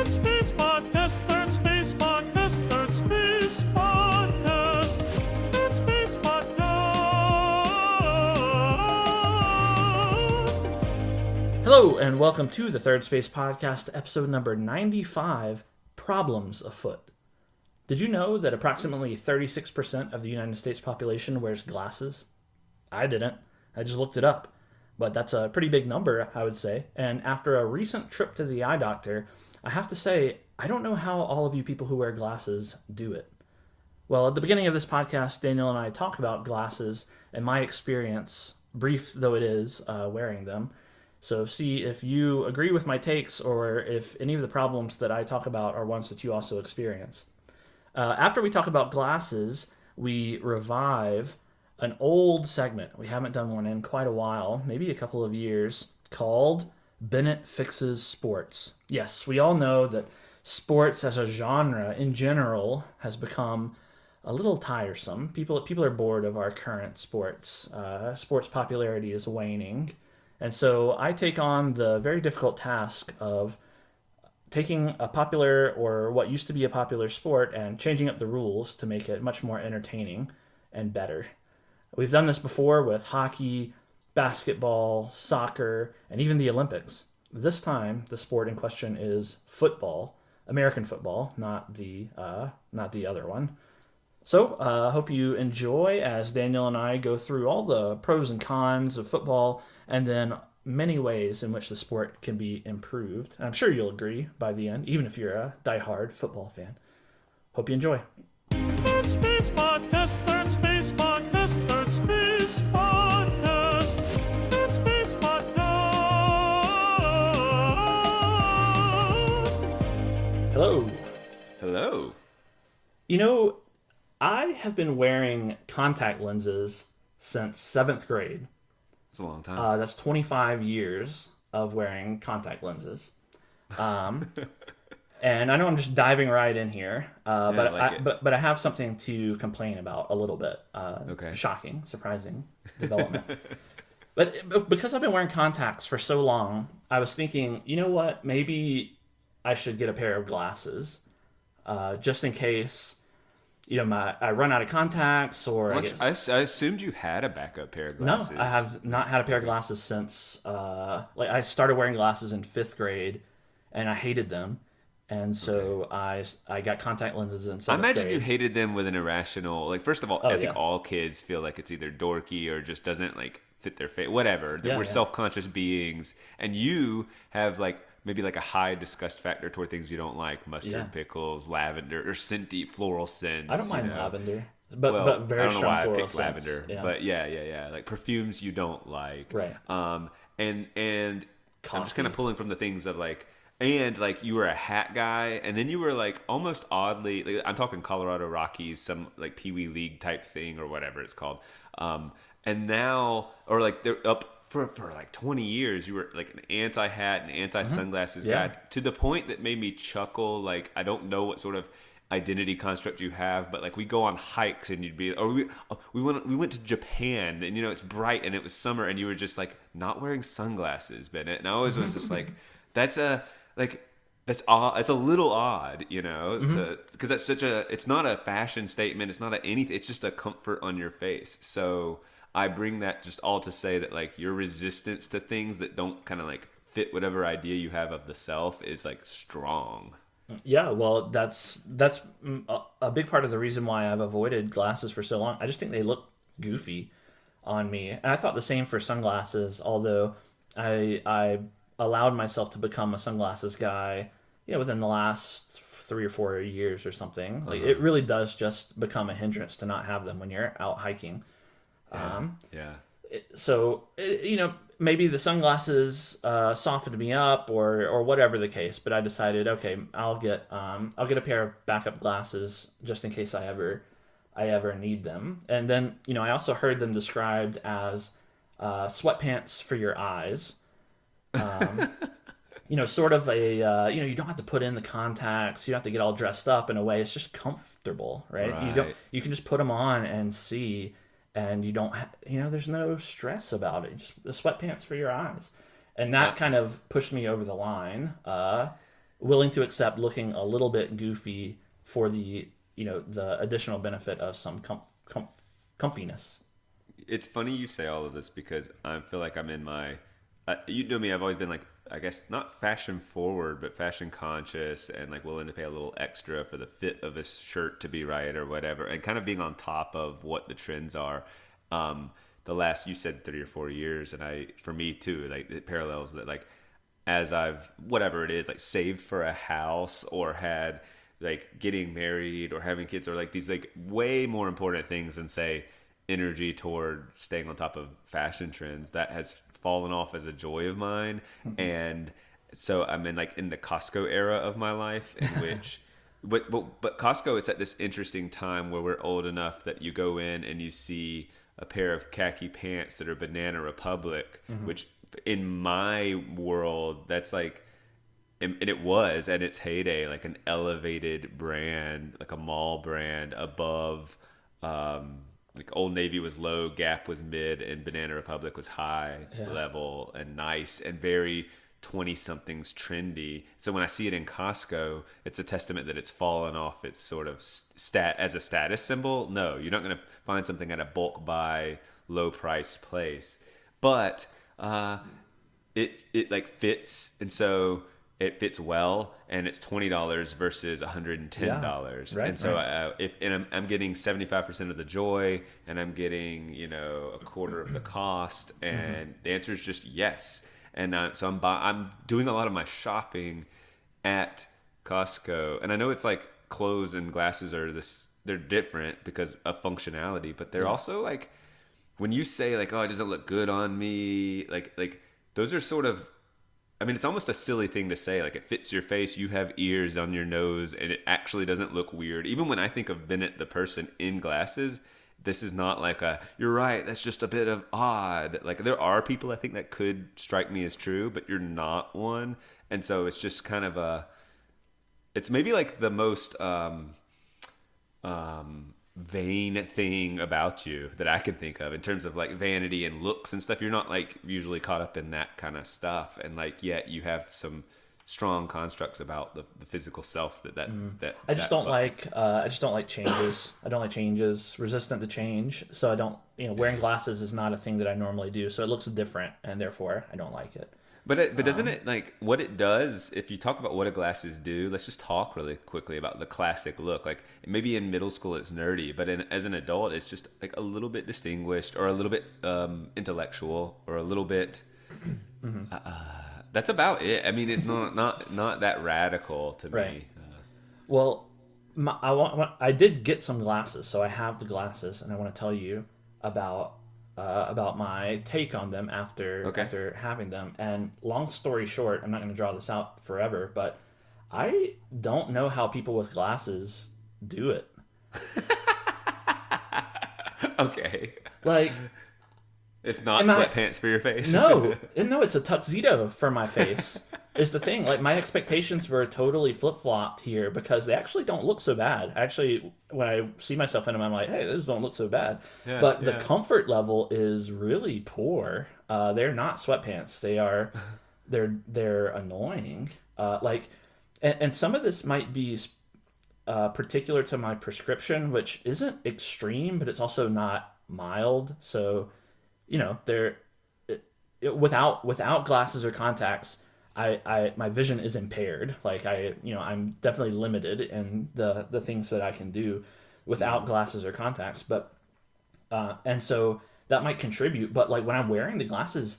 Space Podcast, Third Space Podcast, Third Space Podcast, Third Space Podcast. Hello, and welcome to the Third Space Podcast, episode number 95, Problems Afoot. Did you know that approximately 36% of the United States population wears glasses? I didn't. I just looked it up. But that's a pretty big number, I would say. And after a recent trip to the eye doctor, I have to say, I don't know how all of you people who wear glasses do it. Well, at the beginning of this podcast, Daniel and I talk about glasses and my experience, brief though it is, wearing them. So see if you agree with my takes or if any of the problems that I talk about are ones that you also experience. After we talk about glasses, we revive an old segment. We haven't done one in quite a while, maybe a couple of years, called Bennett Fixes Sports. Yes, we all know that sports as a genre in general has become a little tiresome. People are bored of our current sports. Sports popularity is waning. And so I take on the very difficult task of taking a popular or what used to be a popular sport and changing up the rules to make it much more entertaining and better. We've done this before with hockey, basketball, soccer, and even the Olympics. This time, the sport in question is football, American football, not the other one. So, hope you enjoy as Daniel and I go through all the pros and cons of football, and then many ways in which the sport can be improved. I'm sure you'll agree by the end, even if you're a diehard football fan. Hope you enjoy. Third Space Podcast, Third Space Podcast, Third Space Podcast, Third Space Podcast. Hello. Hello. You know, I have been wearing contact lenses since 7th grade. It's a long time. That's 25 years of wearing contact lenses. And I know I'm just diving right in here, but I have something to complain about a little bit. Okay. Shocking, surprising development. But because I've been wearing contacts for so long, I was thinking, you know what? Maybe I should get a pair of glasses, just in case, I run out of contacts or. I assumed you had a backup pair of glasses. No, I have not had a pair of glasses since. I started wearing glasses in 5th grade, and I hated them. And so I got contact lenses in 7th grade. I imagine you hated them with an irrational, first of all, I think all kids feel like it's either dorky or just doesn't fit their face, whatever. We're self-conscious beings, and you have maybe a high disgust factor toward things you don't like, mustard, pickles, lavender, or scenty, floral scents. I don't mind lavender, but very strong floral I don't know why I picked scents. lavender, Yeah. But yeah, perfumes you don't like. Right. And Coffee. I'm just kind of pulling from the things of and you were a hat guy, and then you were almost oddly, I'm talking Colorado Rockies, some Pee Wee League type thing or whatever it's called. And now, or they're up for 20 years, you were an anti-hat and anti-sunglasses guy, to the point that made me chuckle. I don't know what sort of identity construct you have, but we go on hikes and you'd be, or we went to Japan, and it's bright and it was summer, and you were just not wearing sunglasses, Bennett. And I always was just that's odd. It's a little odd, because that's it's not a fashion statement. It's not anything. It's just a comfort on your face. So I bring that just all to say that your resistance to things that don't kind of fit whatever idea you have of the self is strong. Yeah, well, that's a big part of the reason why I've avoided glasses for so long. I just think they look goofy on me. And I thought the same for sunglasses, although I allowed myself to become a sunglasses guy, within the last 3 or 4 years or something. It really does just become a hindrance to not have them when you're out hiking. So maybe the sunglasses softened me up or whatever the case, but I decided, okay, I'll get a pair of backup glasses just in case I ever need them. And then I also heard them described as sweatpants for your eyes. Sort of a you don't have to put in the contacts, you don't have to get all dressed up. In a way, it's just comfortable, right? You can just put them on and see, and you don't there's no stress about it. Just the sweatpants for your eyes. And that kind of pushed me over the line willing to accept looking a little bit goofy for the the additional benefit of some comfiness. It's funny you say all of this because I feel like I'm in my, you know me, I've always been like, I guess not fashion forward, but fashion conscious and like willing to pay a little extra for the fit of a shirt to be right or whatever, and kind of being on top of what the trends are. The last, you said 3 or 4 years, and for me too, like it parallels that, like as I've, whatever it is, like saved for a house or had like getting married or having kids or like these like way more important things than say energy toward staying on top of fashion trends, that has fallen off as a joy of mine. And so I'm in the Costco era of my life in which but Costco is at this interesting time where we're old enough that you go in and you see a pair of khaki pants that are Banana Republic, which in my world, that's like, and it was at its heyday like an elevated brand, like a mall brand above like Old Navy was low, Gap was mid, and Banana Republic was high level and nice and very 20-somethings trendy. So when I see it in Costco, it's a testament that it's fallen off its sort of as a status symbol. No, you're not going to find something at a bulk buy, low price place. But it like fits, and so it fits well, and it's $20 versus $110. Right, and so right. I'm getting 75% of the joy, and I'm getting a quarter of the cost, and the answer is just yes. And so I'm doing a lot of my shopping at Costco, and I know it's like clothes and glasses they're different because of functionality, but they're also like, when you say like, oh, it doesn't look good on me, like those are sort of, I mean, it's almost a silly thing to say. Like, it fits your face, you have ears on your nose, and it actually doesn't look weird. Even when I think of Bennett the person in glasses, this is not like you're right, that's just a bit of odd. Like, there are people I think that could strike me as true, but you're not one. And so it's just kind of it's maybe like the most vain thing about you that I can think of in terms of like vanity and looks and stuff. You're not like usually caught up in that kind of stuff, and like yet you have some strong constructs about the physical self that I just don't like changes. I don't like changes, resistant to change. So I don't, wearing glasses is not a thing that I normally do. So it looks different, and therefore I don't like it. But doesn't it, like, what it does, if you talk about what glasses do, let's just talk really quickly about the classic look. Like, maybe in middle school it's nerdy, but as an adult it's just like a little bit distinguished, or a little bit intellectual, or a little bit that's about it. I mean, it's not that radical to me. Right. Well, I did get some glasses, so I have the glasses, and I want to tell you about my take on them after having them. And long story short, I'm not going to draw this out forever, but I don't know how people with glasses do it. Okay. Like, it's not sweatpants for your face. No, it's a tuxedo for my face. Is the thing. Like, my expectations were totally flip-flopped here because they actually don't look so bad. Actually, when I see myself in them, I'm like, hey, those don't look so bad. Yeah, but the comfort level is really poor. They're not sweatpants. They're annoying. And some of this might be particular to my prescription, which isn't extreme, but it's also not mild. So, they're without glasses or contacts, my vision is impaired. Like, I'm definitely limited in the things that I can do without glasses or contacts. But and so that might contribute. But like, when I'm wearing the glasses,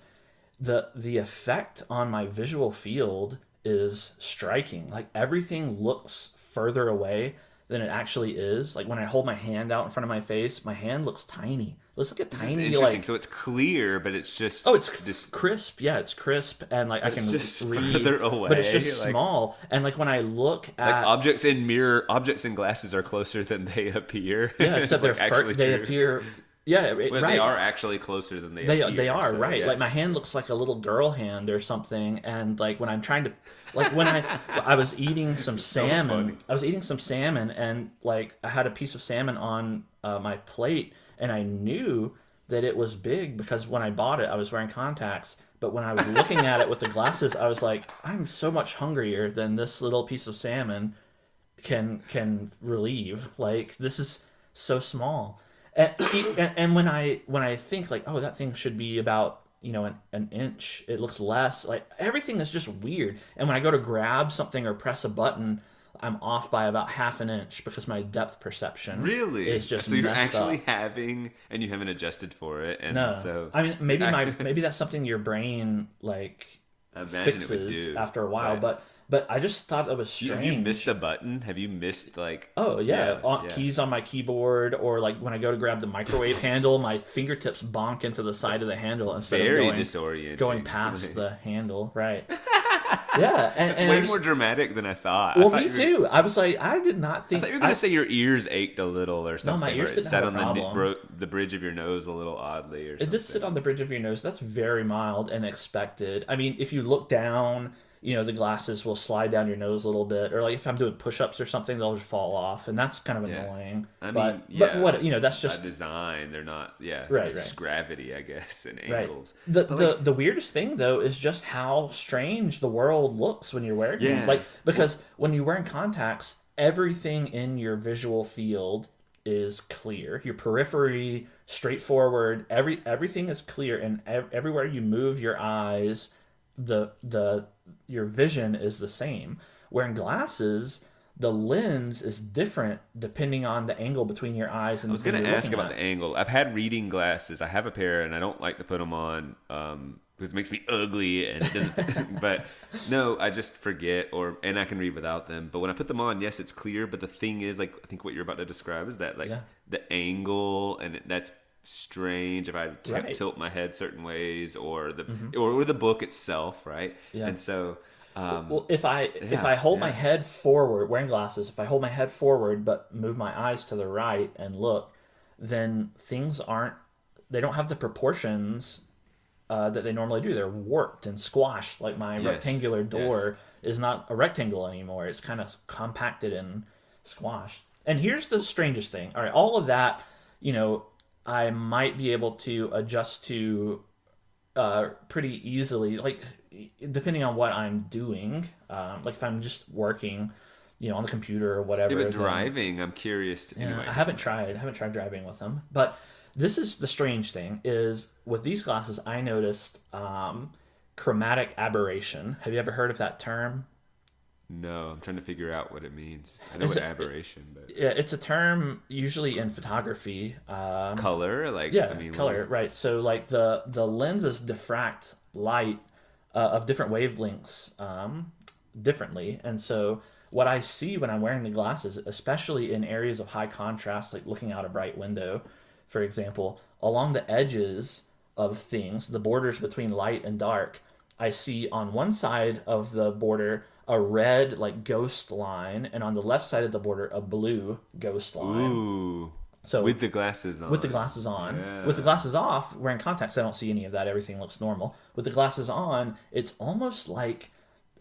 the effect on my visual field is striking. Like, everything looks further away than it actually is. Like, when I hold my hand out in front of my face, my hand looks tiny. Let's look at tiny. Interesting. So it's clear, but it's just it's crisp. Yeah, it's crisp, and like I can just read, further away, but it's just small. And like, when I look at objects in glasses are closer than they appear. Yeah, except like they appear. Yeah, right. They are actually closer than they appear. They are, so, right. Yes. Like, my hand looks like a little girl hand or something, and like, when I'm trying to, like, when I was eating some salmon. I was eating some salmon, and like, I had a piece of salmon on my plate, and I knew that it was big because when I bought it, I was wearing contacts, But when I was looking at it with the glasses, I was like, I'm so much hungrier than this little piece of salmon can relieve. Like, this is so small. And when I think like, oh, that thing should be about, an inch, it looks less. Like, everything is just weird. And when I go to grab something or press a button, I'm off by about half an inch because my depth perception is just so you're messed actually up. having, and you haven't adjusted for it. And No, so I mean, maybe that's something your brain like I imagine fixes it would do after a while. but- But I just thought it was strange. Have you missed a button? Have you missed like? Oh yeah, keys on my keyboard, or like when I go to grab the microwave handle, my fingertips bonk into the side of the handle instead Very of disorienting. going past the handle. Right. Yeah, It's and way more dramatic than I thought. Well, I thought me too. I was like, I did not I think. thought you were gonna say your ears ached a little or something. my ears or it didn't sat have a on problem. the bridge of your nose a little oddly, or It something. did sit on the bridge of your nose. That's very mild and expected. I mean, if you look down, the glasses will slide down your nose a little bit, or like if I'm doing push-ups or something, they'll just fall off, and that's kind of annoying. But what that's just by design. They're not. Yeah, Right, It's just gravity, I guess, and right. angles. The weirdest thing though is just how strange the world looks when you're wearing them. Yeah. Like, because when you're wearing contacts, everything in your visual field is clear. Your periphery, straightforward. Everything is clear, and everywhere you move your eyes, your vision is the same. Wearing glasses, the lens is different depending on the angle between your eyes and I was going to ask about the angle. I've had reading glasses. I have a pair, and I don't like to put them on because it makes me ugly, and it doesn't. But no, I just forget, and I can read without them. But when I put them on, yes, it's clear. But the thing is, like, I think what you're about to describe is that, like, the angle, and that's strange if I tilt my head certain ways, or the book itself, right? Yeah. And so. Well, if I hold my head forward, wearing glasses, if I hold my head forward but move my eyes to the right and look, then things they don't have the proportions that they normally do. They're warped and squashed. Like my rectangular door is not a rectangle anymore. It's kind of compacted and squashed. And here's the strangest thing. All right, all of that, I might be able to adjust to pretty easily, like depending on what I'm doing. Like if I'm just working, on the computer or whatever. Yeah, but driving, I'm curious. Anyway, I haven't tried driving with them. But this is the strange thing is with these glasses, I noticed chromatic aberration. Have you ever heard of that term? No, I'm trying to figure out what it means. I know what aberration, but yeah, it's a term usually in photography. Color, like color, right? So like the lenses diffract light of different wavelengths differently, and so what I see when I'm wearing the glasses, especially in areas of high contrast, like looking out a bright window, for example, along the edges of things, the borders between light and dark, I see on one side of the border a red like ghost line, and on the left side of the border a blue ghost line. Ooh. So with the glasses on. With the glasses on. Yeah. With the glasses off, wearing contacts, I don't see any of that. Everything looks normal. With the glasses on, it's almost like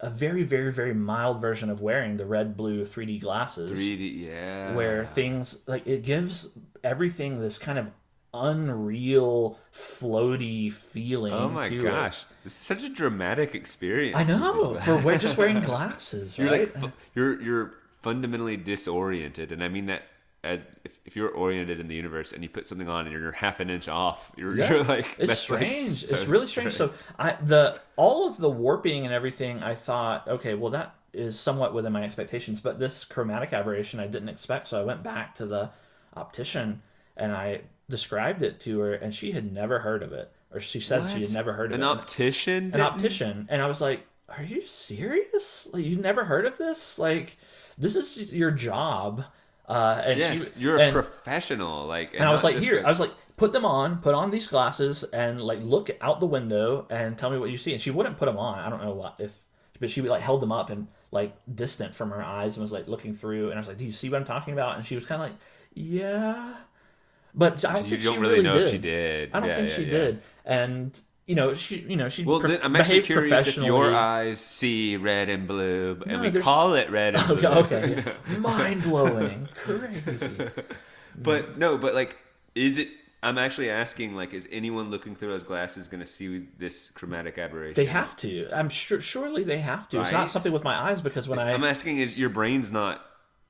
a very, very, very mild version of wearing the red-blue 3D glasses. 3D, yeah. Where things, like, it gives everything this kind of unreal, floaty feeling. Oh my gosh. This is such a dramatic experience. I know, just wearing glasses, You're right? like, you're fundamentally disoriented, and I mean that as if you're oriented in the universe and you put something on and you're half an inch off, you're like, it's that's strange. Like so it's really strange. So all of the warping and everything, I thought, okay, well that is somewhat within my expectations, but this chromatic aberration I didn't expect. So I went back to the optician and I described it to her, and she had never heard of it, or she said she had never heard of it. An optician, and I was like, "Are you serious? Like you've never heard of this? Like this is your job." And yes, you're a professional. Like, and I was like, I was like, put on these glasses, and like look out the window and tell me what you see. And she wouldn't put them on. I don't know but she like held them up and like distant from her eyes and was like looking through. And I was like, do you see what I'm talking about? And she was kind of like, yeah. But I don't think she really know did. if she did. I don't think she did. And she Well, then I'm actually curious if your professionally. eyes see red and blue, and we call it red and blue. Okay, mind blowing, crazy. But like, is it? I'm actually asking, like, is anyone looking through those glasses going to see this chromatic aberration? They have to. I'm sure. Surely they have to. It's not Right? something with my eyes because I'm asking, is your brain's not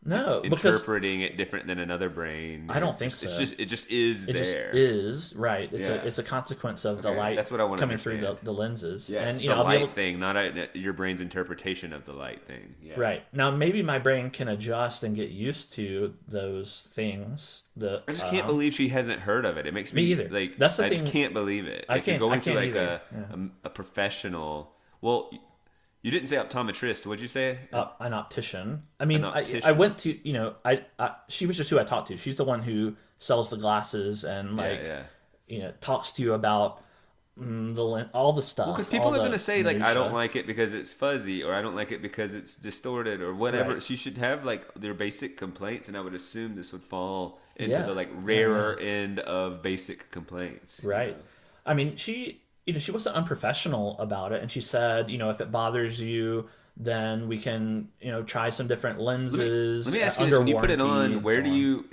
because interpreting it different than another brain? I don't think so. It just is it there. just is right. It's Yeah. it's a consequence of the light that's what I want to coming through the lenses. Yeah, and it's a light thing, not your brain's interpretation of the light thing. Yeah. Right. Now maybe my brain can adjust and get used to those things. I just can't believe she hasn't heard of it. It makes me either. Like, That's the I thing. just can't believe it. I Like, can't. you're going I can't to like either. a professional. Well, you didn't say optometrist. What'd you say? An optician. I mean, An optician. I went to, she was just who I talked to. She's the one who sells the glasses and talks to you about all the stuff. Well, because people are going to say, like, I don't minutia. like it because it's fuzzy, or I don't like it because it's distorted, or whatever. Right. She should have, like, their basic complaints, and I would assume this would fall into Yeah. the, like, rarer end of basic complaints. Right. I mean, she wasn't unprofessional about it, and she said, if it bothers you, then we can, try some different lenses. Let me ask you this: when you put it on, where do you?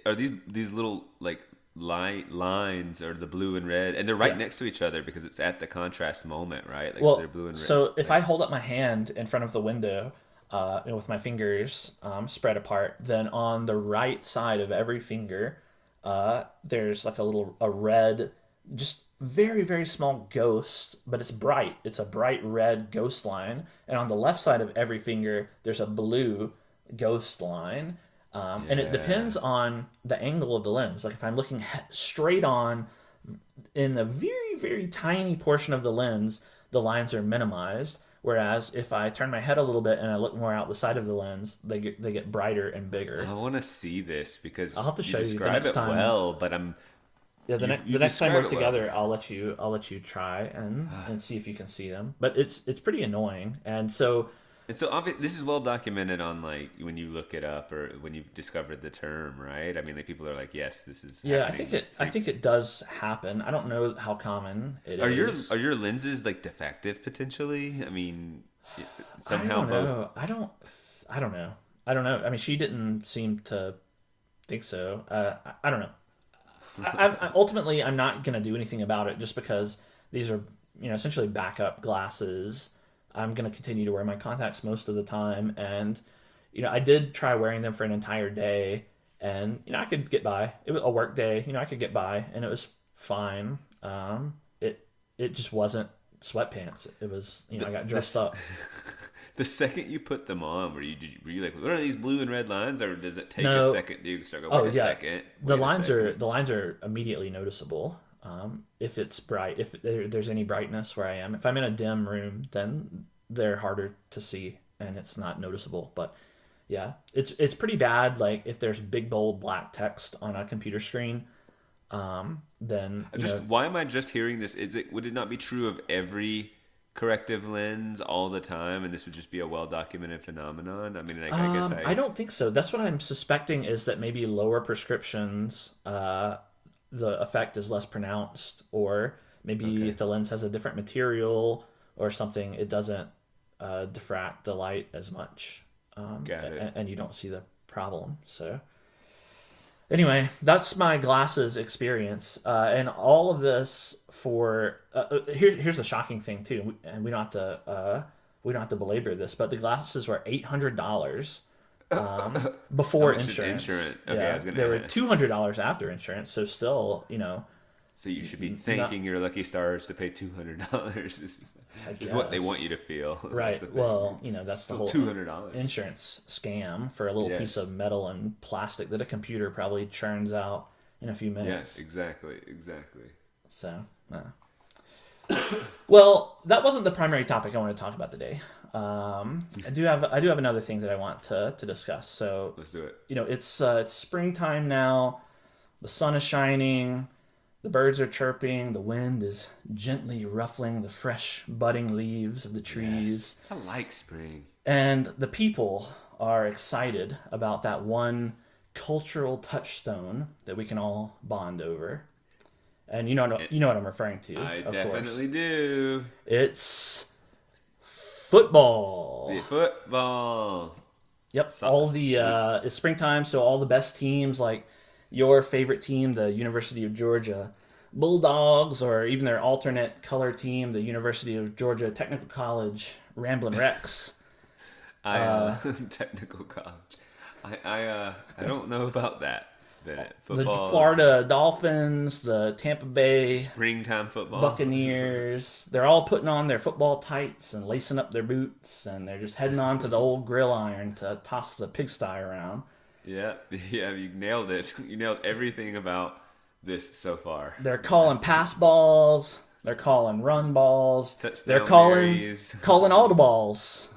Are these little, like, light lines, or the blue and red, and they're right next to each other because it's at the contrast moment, right? Like, so they're blue and red. So if I hold up my hand in front of the window, with my fingers spread apart, then on the right side of every finger, there's like a red, just very, very small ghost, but it's bright. It's a bright red ghost line. And on the left side of every finger, there's a blue ghost line. And it depends on the angle of the lens. Like if I'm looking straight on in a very, very tiny portion of the lens, the lines are minimized. Whereas if I turn my head a little bit and I look more out the side of the lens, they get brighter and bigger. I want to see this because I'll have to show you the describe next it time. well, but I'm. Yeah, the next time describe we're it well. together, I'll let you try and see if you can see them. But it's pretty annoying, and so This is well documented on, like, when you look it up or when you've discovered the term, right? I mean, like, people are like, yes, this is. yeah, happening. I think it does happen. I don't know how common it is. Are your lenses, like, defective potentially? I mean, somehow I don't both. know. I don't know. I mean, she didn't seem to think so. I don't know. Ultimately, I'm not gonna do anything about it just because these are essentially backup glasses. I'm gonna continue to wear my contacts most of the time, and I did try wearing them for an entire day, and I could get by. It was a work day, I could get by, and it was fine. It just wasn't sweatpants. It was I got dressed up. The second you put them on, were you like, what are these blue and red lines, or does it take No. a second? Do you start going, wait a second? The wait a lines second. the lines are immediately noticeable. If it's bright, if there's any brightness where I am, if I'm in a dim room, then they're harder to see and it's not noticeable. But yeah, it's pretty bad. Like if there's big bold black text on a computer screen, then why am I just hearing this? Would it not be true of every corrective lens all the time, and this would just be a well-documented phenomenon? I mean, I guess I don't think so. That's what I'm suspecting, is that maybe lower prescriptions, the effect is less pronounced, or maybe if the lens has a different material or something, it doesn't diffract the light as much, and you don't see the problem. So anyway, that's my glasses experience, and all of this for here's the shocking thing too, and we don't have to belabor this, but the glasses were $800 before insurance. Okay, yeah, I was gonna they were ask. $200 after insurance, so still So you should be thanking your lucky stars to pay $200. Is what they want you to feel. Right. Well, that's the whole $200 insurance scam for a little piece of metal and plastic that a computer probably churns out in a few minutes. Yes, exactly. So, well, that wasn't the primary topic I want to talk about today. I do have another thing that I want to discuss. So Let's do it. It's springtime now. The sun is shining. The birds are chirping. The wind is gently ruffling the fresh budding leaves of the trees. Yes. I like spring. And the people are excited about that one cultural touchstone that we can all bond over. And you know what I'm referring to. I of definitely course. do. It's football. The football. Yep. All the it's springtime, so all the best teams like your favorite team, the University of Georgia Bulldogs, or even their alternate color team, the University of Georgia Technical College Ramblin' Rex. Technical college. I don't know about that. Football, the Florida Dolphins, the Tampa Bay springtime football Buccaneers. They're all putting on their football tights and lacing up their boots, and they're just heading on to the old grill iron to toss the pigsty around. Yeah, you nailed it. You nailed everything about this so far. They're calling pass balls. They're calling run balls. Touchdown they're calling all the balls,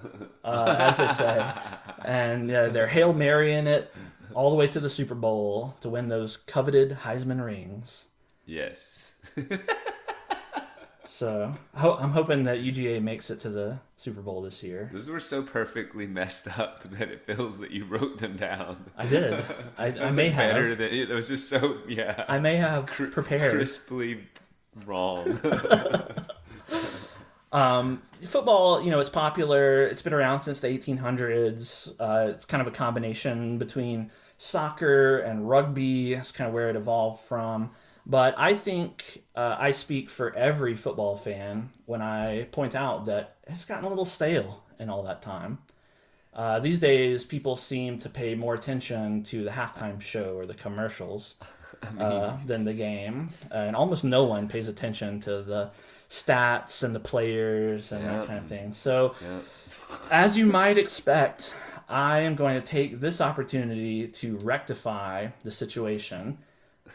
as they say. And they're Hail Marying it all the way to the Super Bowl to win those coveted Heisman rings. Yes. So I'm hoping that UGA makes it to the Super Bowl this year. Those were so perfectly messed up that it feels that you wrote them down. I did. I may have. It was just so, I may have prepared. Crisply wrong. Football, it's popular. It's been around since the 1800s. It's kind of a combination between soccer and rugby. That's kind of where it evolved from. But I think I speak for every football fan when I point out that it's gotten a little stale in all that time. These days, people seem to pay more attention to the halftime show or the commercials than the game. And almost no one pays attention to the stats and the players and that kind of thing. So, as you might expect, I am going to take this opportunity to rectify the situation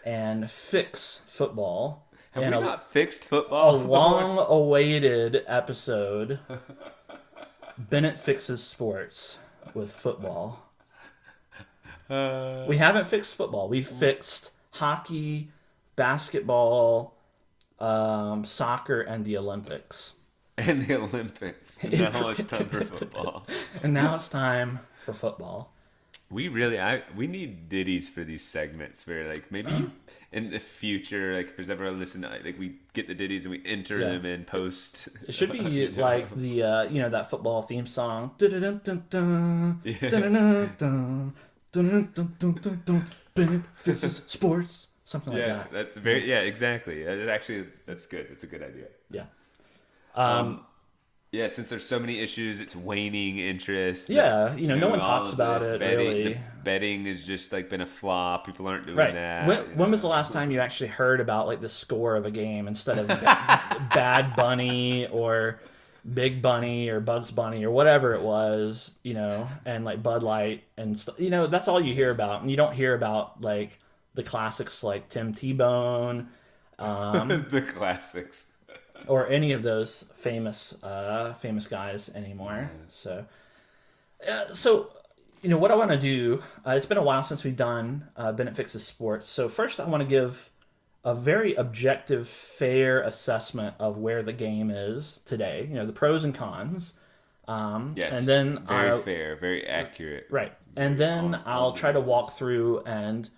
and fix football. Have we not fixed football? A long-awaited episode, Bennett Fixes Sports with football. We haven't fixed football. We've fixed hockey, basketball, soccer, and the Olympics. And the Olympics. Now it's time for football. And now it's time for football. We need ditties for these segments where, like, maybe in the future, like, if there's ever a listen, like, we get the ditties and we enter them in post. It should be like the that football theme song. Bennett Fixes Sports. Something like that. Yes, that's very exactly. That's good. That's a good idea. Yeah. Yeah, since there's so many issues, it's waning interest. Yeah, no one talks about it, really. The betting has just, like, been a flop. People aren't doing Right. that. When was the last time you actually heard about, like, the score of a game instead of Bad Bunny or Big Bunny or Bugs Bunny or whatever it was, and, like, Bud Light and stuff. That's all you hear about. And you don't hear about, like, the classics like Tim Tebow. The classics. Or any of those famous guys anymore. So what I want to do, it's been a while since we've done Bennett Fixes Sports. So first I want to give a very objective, fair assessment of where the game is today. The pros and cons. Yes, and then very fair, very accurate. Right. And then I'll try to walk through and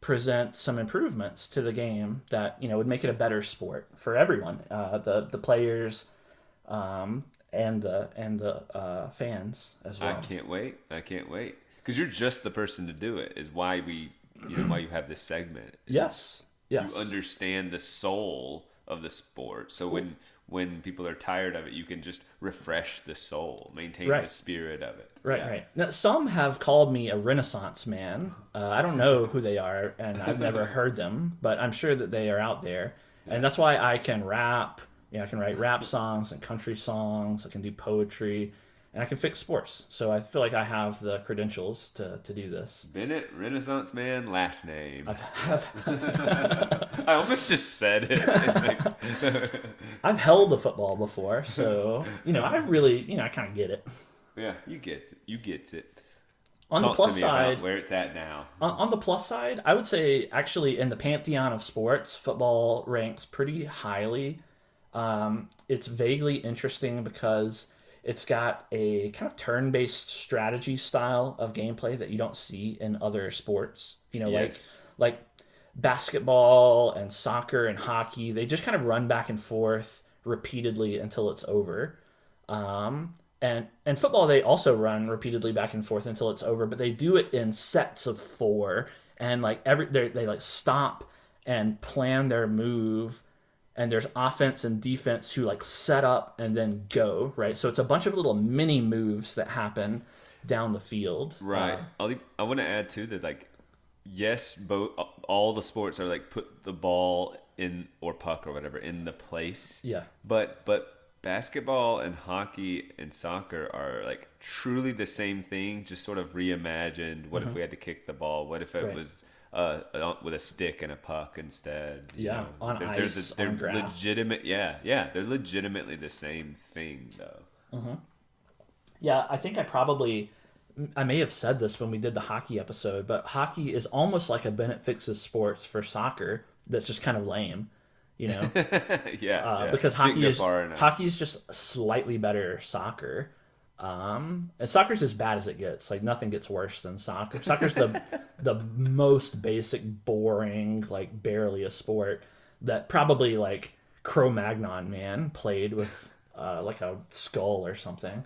present some improvements to the game that would make it a better sport for everyone, the players, and the fans as well. I can't wait because you're just the person to do it. Is why why you have this segment. Yes. You understand the soul of the sport. So when people are tired of it, you can just refresh the soul, maintain the spirit of it. Right. Now, some have called me a Renaissance man. I don't know who they are, and I've never heard them, but I'm sure that they are out there. And that's why I can rap. I can write rap songs and country songs. I can do poetry, and I can fix sports. So I feel like I have the credentials to do this. Bennett, Renaissance man, last name. I almost just said it. I've held a football before, so I really, I kind of get it. Yeah, you get it. You get it. On the plus side, where it's at now. On the plus side, I would say actually in the pantheon of sports, football ranks pretty highly. It's vaguely interesting because it's got a kind of turn-based strategy style of gameplay that you don't see in other sports. Like basketball and soccer and hockey, they just kind of run back and forth repeatedly until it's over. And football, they also run repeatedly back and forth until it's over, but they do it in sets of 4, and like they like stop and plan their move, and there's offense and defense who like set up and then go, right? So it's a bunch of little mini moves that happen down the field. Right. I want to add too that like, yes, all the sports are like put the ball in, or puck or whatever, in the place. Yeah. But basketball and hockey and soccer are like truly the same thing, just sort of reimagined. What if we had to kick the ball? What if it was with a stick and a puck instead? Yeah, on ice, they're on grass. legitimate. Yeah, they're legitimately the same thing, though. Yeah, I think I may have said this when we did the hockey episode, but hockey is almost like a Bennett Fixes Sports for soccer that's just kind of lame, you know? Because hockey is just slightly better soccer. And soccer's as bad as it gets. Like, nothing gets worse than soccer. Soccer's the most basic, boring, like, barely a sport that probably, like, Cro-Magnon man played with, like, a skull or something.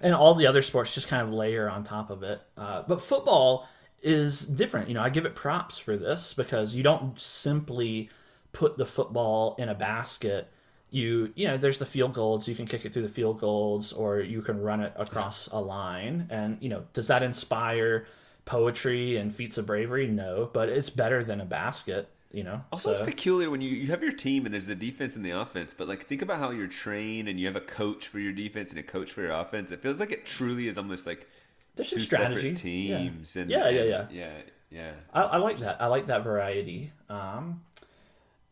And all the other sports just kind of layer on top of it. But football is different. You know, I give it props for this because you don't simply put the football in a basket. You know, there's the field goals. You can kick it through the field goals, or you can run it across a line. And, you know, does that inspire poetry and feats of bravery? No, but it's better than a basket. You know, also it's peculiar when you have your team and there's the defense and the offense, but like think about how you're trained and you have a coach for your defense and a coach for your offense. It feels like it truly is almost like there's two some strategy. Separate teams. Yeah. I like that. I like that variety. On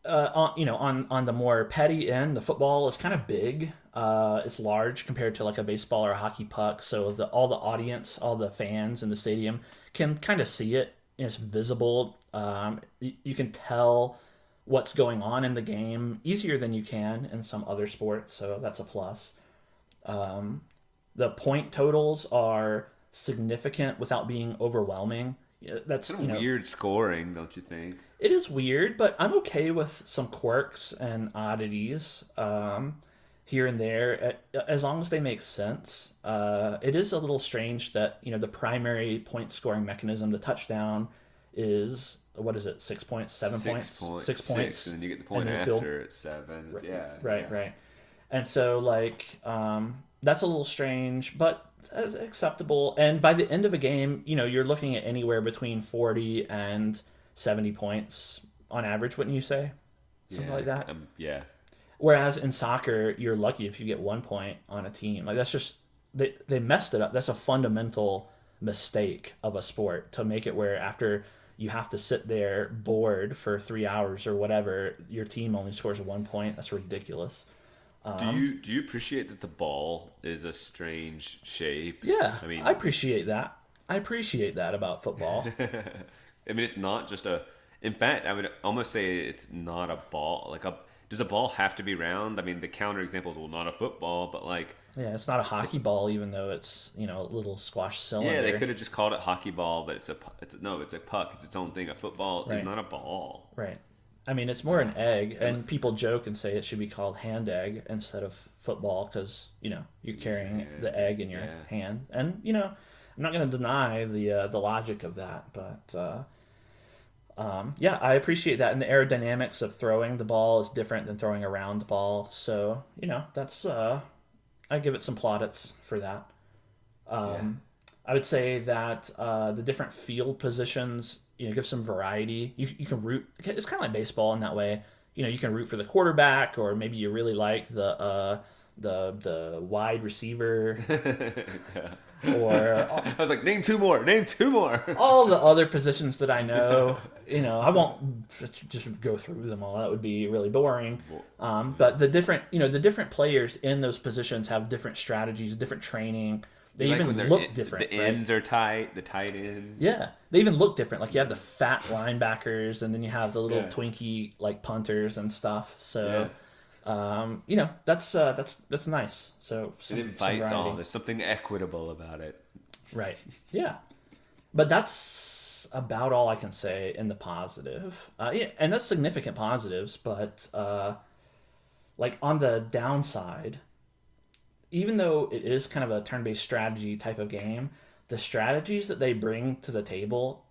the more petty end, the football is kind of big. It's large compared to like a baseball or a hockey puck, so all the audience, all the fans in the stadium can kind of see it. It's visible. You can tell what's going on in the game easier than you can in some other sports, so that's a plus. The point totals are significant without being overwhelming. That's weird scoring, don't you think? It is weird, but I'm okay with some quirks and oddities here and there, as long as they make sense. It is a little strange that, you know, the primary point scoring mechanism, the touchdown, is, what is it, 6 points, 7 points? 6 points. And then you get the point after it's 7. Right. And so, like, that's a little strange, but acceptable. And by the end of a game, you know, you're looking at anywhere between 40 and 70 points on average, wouldn't you say? Something like that? Yeah. Whereas in soccer, you're lucky if you get 1 point on a team. Like, that's just, they messed it up. That's a fundamental mistake of a sport, to make it where after you have to sit there bored for 3 hours or whatever, your team only scores 1 point. That's ridiculous. Do you appreciate that the ball is a strange shape? Yeah, I appreciate that. I appreciate that about football. I mean, it's not just in fact, I would almost say it's not a ball. Does a ball have to be round? I mean, the counter example is, well, not a football, but like... Yeah, it's not a hockey ball, even though it's, you know, a little squash cylinder. Yeah, they could have just called it hockey ball, but it's a puck. It's its own thing. A football is not a ball. Right. I mean, it's more an egg, and people joke and say it should be called hand egg instead of football because, you know, you're carrying the egg in your hand. And, you know, I'm not going to deny the logic of that, but... I appreciate that. And the aerodynamics of throwing the ball is different than throwing a round ball. So, you know, that's, I give it some plaudits for that. I would say that the different field positions, you know, give some variety. You can root. It's kind of like baseball in that way. You know, you can root for the quarterback, or maybe you really like the wide receiver. Or I was like, name two more. All the other positions that I know, you know, I won't just go through them all. That would be really boring. But the different players in those positions have different strategies, different training. They even look different. The ends are tight. The tight ends. Yeah, they even look different. Like, you have the fat linebackers, and then you have the little twinky like punters and stuff. So. You know, that's nice. So it invites all. There's something equitable about it. Right. Yeah. But that's about all I can say in the positive. And that's significant positives, but like on the downside, even though it is kind of a turn-based strategy type of game, the strategies that they bring to the table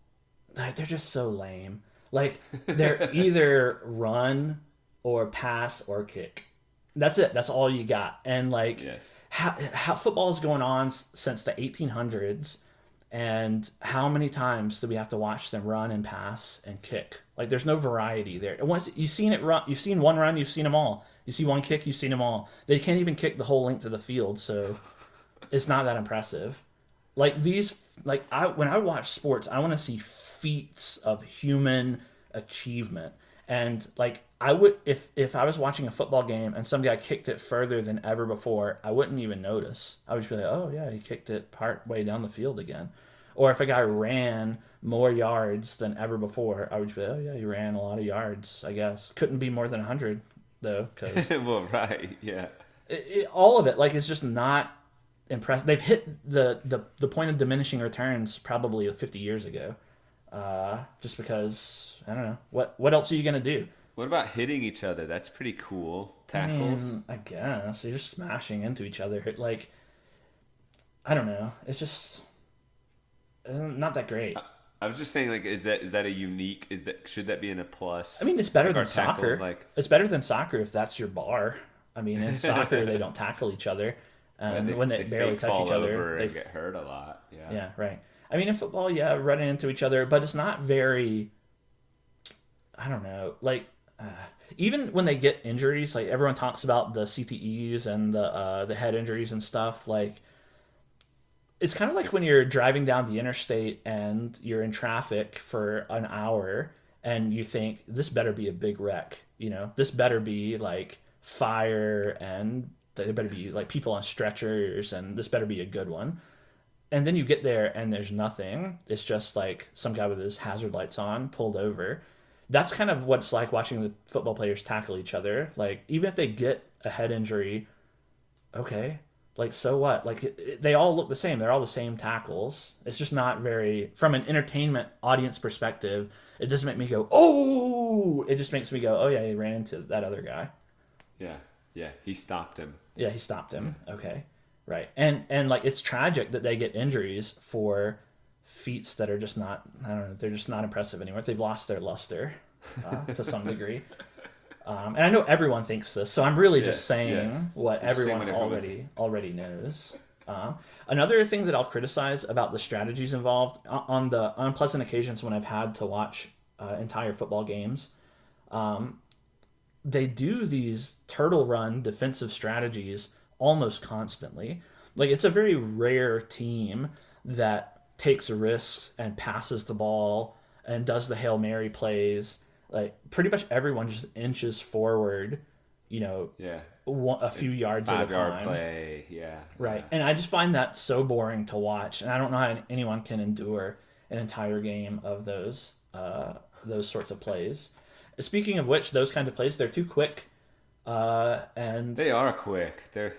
they're just so lame. Like, they're either run or pass or kick. That's it. That's all you got. And like, Yes. how football is going on since the 1800s, and how many times do we have to watch them run and pass and kick? Like, there's no variety there. And once you've seen it run, you've seen one run, you've seen them all. You see one kick, you've seen them all. They can't even kick the whole length of the field, so it's not that impressive. Like when I watch sports, I want to see feats of human achievement. And like, I would, if I was watching a football game and some guy kicked it further than ever before, I wouldn't even notice. I would just be like, oh yeah, he kicked it part way down the field again. Or if a guy ran more yards than ever before, I would just be like, oh yeah, he ran a lot of yards, I guess. Couldn't be more than 100 though, because Well, right, yeah. all of it, like, it's just not impressive. They've hit the point of diminishing returns probably 50 years ago. Just because, I don't know, what else are you gonna do? What about hitting each other? That's pretty cool. Tackles. I guess you're just smashing into each other. Like, I don't know. It's just not that great. I was just saying, like, is that a unique? Should that be in a plus? I mean, it's better Like, than our tackles, soccer. like, It's better than soccer if that's your bar. I mean, in soccer they don't tackle each other, and when they barely fake touch fall each other, over they and get hurt a lot. Yeah. Yeah, right. I mean, in football, yeah, running into each other, but it's not very. I don't know, like. Even when they get injuries, like everyone talks about the CTEs and the head injuries and stuff, like it's kind of like when you're driving down the interstate and you're in traffic for an hour and you think this better be a big wreck, this better be like fire and there better be like people on stretchers and this better be a good one. And then you get there and there's nothing. It's just like some guy with his hazard lights on pulled over. That's kind of what it's like watching the football players tackle each other. Like, even if they get a head injury, okay, like, so what? Like, they all look the same. They're all the same tackles. It's just not very, from an entertainment audience perspective, it doesn't make me go, oh! It just makes me go, oh yeah, he ran into that other guy. Yeah, he stopped him. Yeah, he stopped him. Okay, right. And like, it's tragic that they get injuries for feats that are just not, I don't know, they're just not impressive anymore. They've lost their luster to some degree. And I know everyone thinks this, so I'm really just saying what everyone already knows. Another thing that I'll criticize about the strategies involved on the unpleasant occasions when I've had to watch entire football games, they do these turtle run defensive strategies almost constantly. Like, it's a very rare team that takes risks and passes the ball and does the Hail Mary plays. Like, pretty much everyone just inches forward, a few yards at a time. 5-yard play, yeah. Right. Yeah. And I just find that so boring to watch. And I don't know how anyone can endure an entire game of those sorts of plays. Speaking of which, those kinds of plays, they're too quick. And they are quick. They're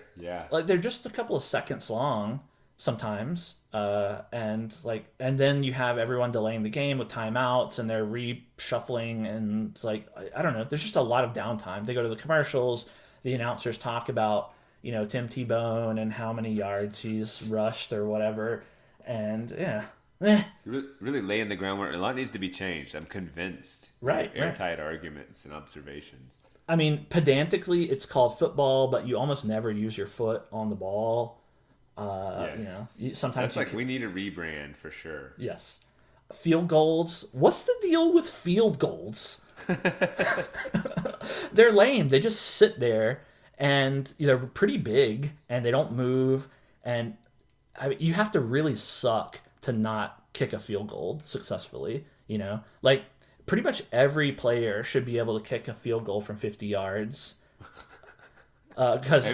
just a couple of seconds long sometimes. And then you have everyone delaying the game with timeouts and they're reshuffling, and it's like, I don't know, there's just a lot of downtime. They go to the commercials, the announcers talk about, Tim Tebow and how many yards he's rushed or whatever, and really laying the groundwork. A lot needs to be changed. I'm convinced. Right. Airtight arguments and observations. I mean, pedantically, it's called football, but you almost never use your foot on the ball. Yes. Sometimes we need a rebrand for sure. Yes. Field goals. What's the deal with field goals? They're lame. They just sit there and they're pretty big and they don't move. And you have to really suck to not kick a field goal successfully. Like, pretty much every player should be able to kick a field goal from 50 yards. Because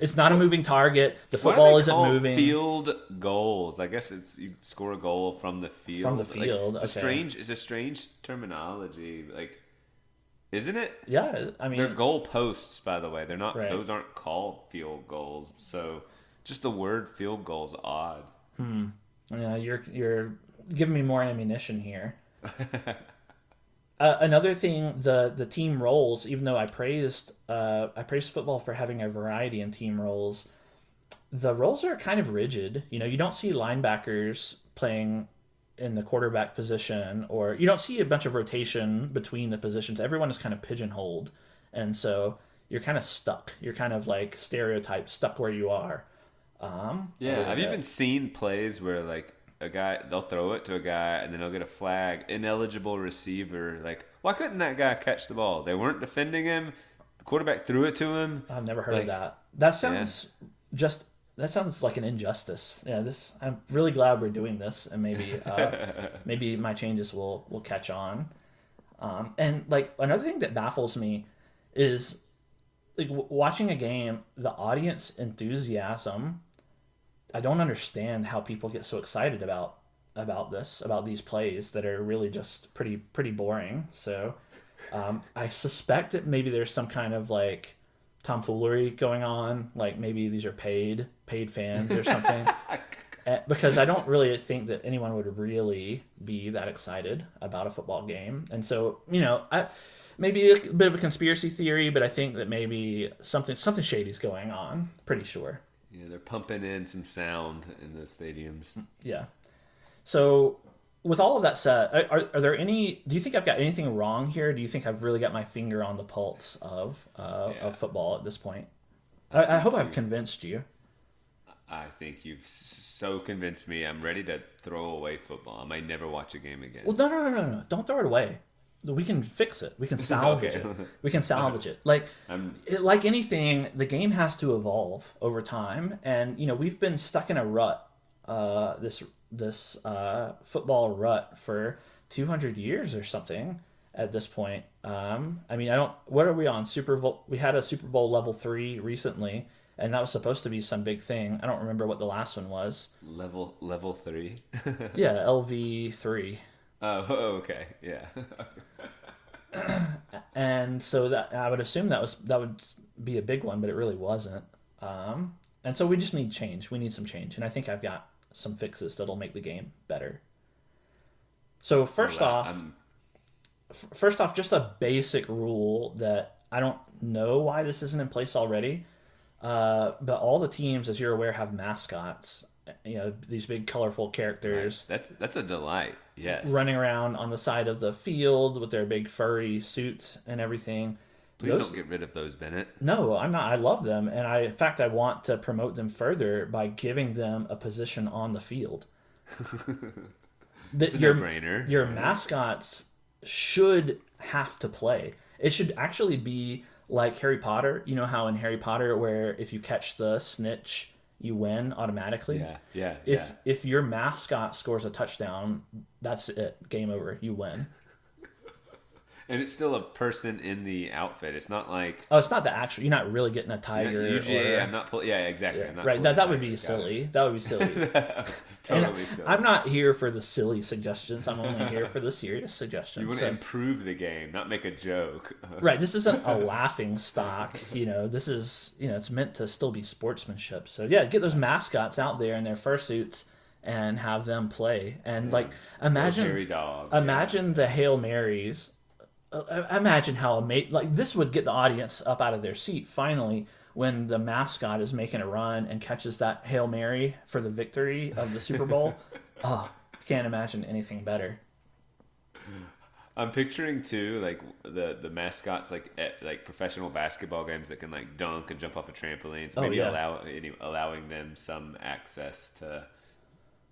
it's not a moving target. The football isn't moving. Field goals. I guess it's you score a goal from the field. From the field. It's a strange terminology. Like, isn't it? Yeah, I mean, they're goal posts, by the way. They're not. Right. Those aren't called field goals. So, just the word field goal is odd. Yeah, you're giving me more ammunition here. Another thing, the team roles. Even though I praised football for having a variety in team roles, the roles are kind of rigid. You don't see linebackers playing in the quarterback position, or you don't see a bunch of rotation between the positions. Everyone is kind of pigeonholed, and so you're kind of stuck. You're kind of like stereotyped, stuck where you are. Yeah, I've even seen plays where like a guy, they'll throw it to a guy and then they'll get a flag, ineligible receiver. Like, why couldn't that guy catch the ball? They weren't defending him. The quarterback threw it to him. I've never heard of that. That sounds that sounds like an injustice. Yeah, I'm really glad we're doing this, and maybe maybe my changes will catch on. And like another thing that baffles me is like watching a game, the audience enthusiasm. I don't understand how people get so excited about these plays that are really just pretty boring. So I suspect that maybe there's some kind of like tomfoolery going on, like maybe these are paid fans or something. Because I don't really think that anyone would really be that excited about a football game. And so, maybe a bit of a conspiracy theory, but I think that maybe something shady's going on. Pretty sure. Yeah, they're pumping in some sound in those stadiums. Yeah. So, with all of that said, are there any? Do you think I've got anything wrong here? Do you think I've really got my finger on the pulse of football at this point? I hope I've convinced you. I think you've so convinced me. I'm ready to throw away football. I might never watch a game again. Well, no. Don't throw it away. We can fix it. We can salvage it. We can salvage it. Like anything, the game has to evolve over time, and we've been stuck in a rut, this football rut for 200 years or something at this point. What are we on? Super Bowl? We had a Super Bowl level 3 recently, and that was supposed to be some big thing. I don't remember what the last one was. Level 3. Yeah, LV3. Oh, okay, yeah. And so that I would assume that would be a big one, but it really wasn't. And so we just need change. We need some change, and I think I've got some fixes that'll make the game better. So first off, just a basic rule that I don't know why this isn't in place already, but all the teams, as you're aware, have mascots. These big colorful characters. Right. That's a delight. Yes. Running around on the side of the field with their big furry suits and everything. Please don't get rid of those, Bennett. No, I'm not. I love them, and in fact I want to promote them further by giving them a position on the field. It's a no-brainer. Your mascots should have to play. It should actually be like Harry Potter. You know how in Harry Potter where if you catch the snitch, you win automatically. Yeah. If your mascot scores a touchdown, that's it. Game over. You win. And it's still a person in the outfit. It's not like... Oh, it's not the actual... You're not really getting a tiger. I'm not... Yeah, exactly. Yeah, I'm not right. That would be silly. That would be silly. Totally silly. I'm not here for the silly suggestions. I'm only here for the serious suggestions. You want to improve the game, not make a joke. Right. This isn't a laughing stock. This is... it's meant to still be sportsmanship. So, yeah, get those mascots out there in their fursuits and have them play. And, imagine the Hail Marys... Imagine how amazing, this would get the audience up out of their seat finally when the mascot is making a run and catches that Hail Mary for the victory of the Super Bowl. I can't imagine anything better. I'm picturing too, the mascots at professional basketball games that can dunk and jump off of trampolines. Maybe allowing them some access to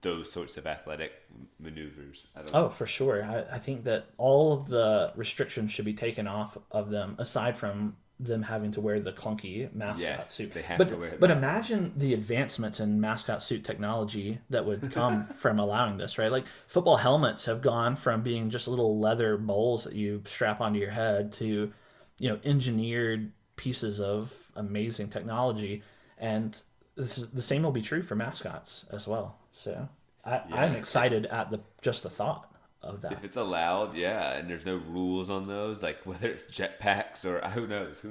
those sorts of athletic maneuvers. I don't know. For sure. I think that all of the restrictions should be taken off of them, aside from them having to wear the clunky mascot suit. They have to wear that. But imagine the advancements in mascot suit technology that would come from allowing this, right? Football helmets have gone from being just little leather bowls that you strap onto your head to, engineered pieces of amazing technology. And the same will be true for mascots as well. So I'm excited at the thought of that. If it's allowed, and there's no rules on those, whether it's jetpacks or who knows.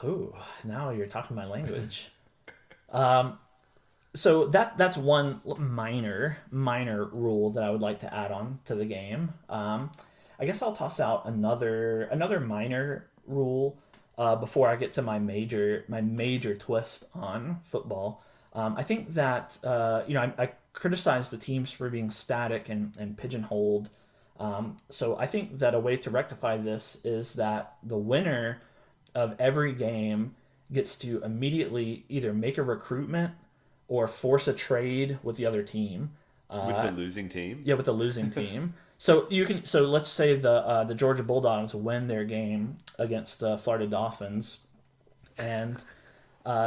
Ooh, now you're talking my language. So that's one minor rule that I would like to add on to the game. I guess I'll toss out another minor rule before I get to my major twist on football. I think that I criticized the teams for being static and pigeonholed. So I think that a way to rectify this is that the winner of every game gets to immediately either make a recruitment or force a trade with the other team. With the losing team? Yeah, with the losing team. So let's say the Georgia Bulldogs win their game against the Florida Dolphins, and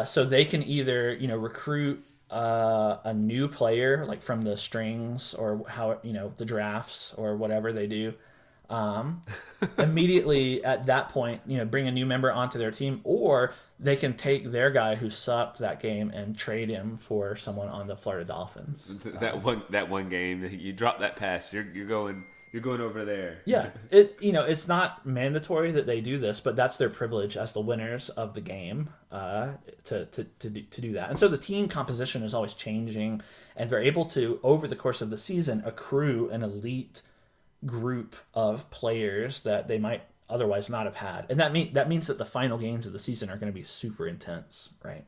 so they can either recruit a new player like from the strings or how the drafts or whatever they do. Immediately at that point, bring a new member onto their team, or they can take their guy who sucked that game and trade him for someone on the Florida Dolphins. That one game, you drop that pass, you're going over there. Yeah, it's not mandatory that they do this, but that's their privilege as the winners of the game to do that. And so the team composition is always changing, and they're able to, over the course of the season, accrue an elite group of players that they might otherwise not have had. And that means that the final games of the season are going to be super intense, right?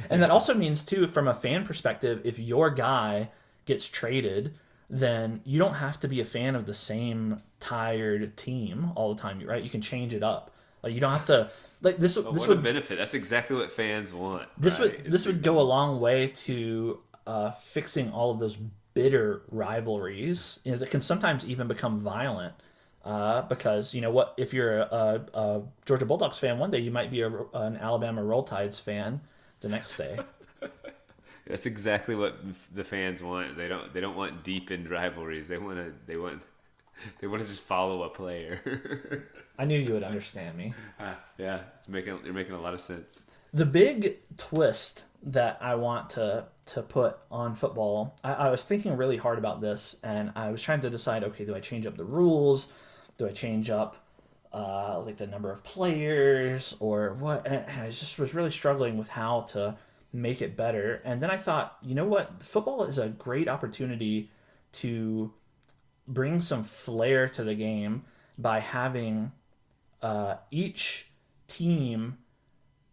And that also means, too, from a fan perspective, if your guy gets traded, then you don't have to be a fan of the same tired team all the time, right? You can change it up. Like, you don't have to this. What a benefit! That's exactly what fans want. This would go a long way to fixing all of those bitter rivalries that can sometimes even become violent. Because if you're a Georgia Bulldogs fan one day, you might be an Alabama Roll Tides fan the next day. That's exactly what the fans want. Is they don't want deepened rivalries. They want to just follow a player. I knew you would understand me. Yeah, you're making a lot of sense. The big twist that I want to put on football, I was thinking really hard about this, and I was trying to decide, okay, do I change up the rules? Do I change up the number of players or what? And I just was really struggling with how to make it better. And then I thought, you know what? Football is a great opportunity to bring some flair to the game by having each team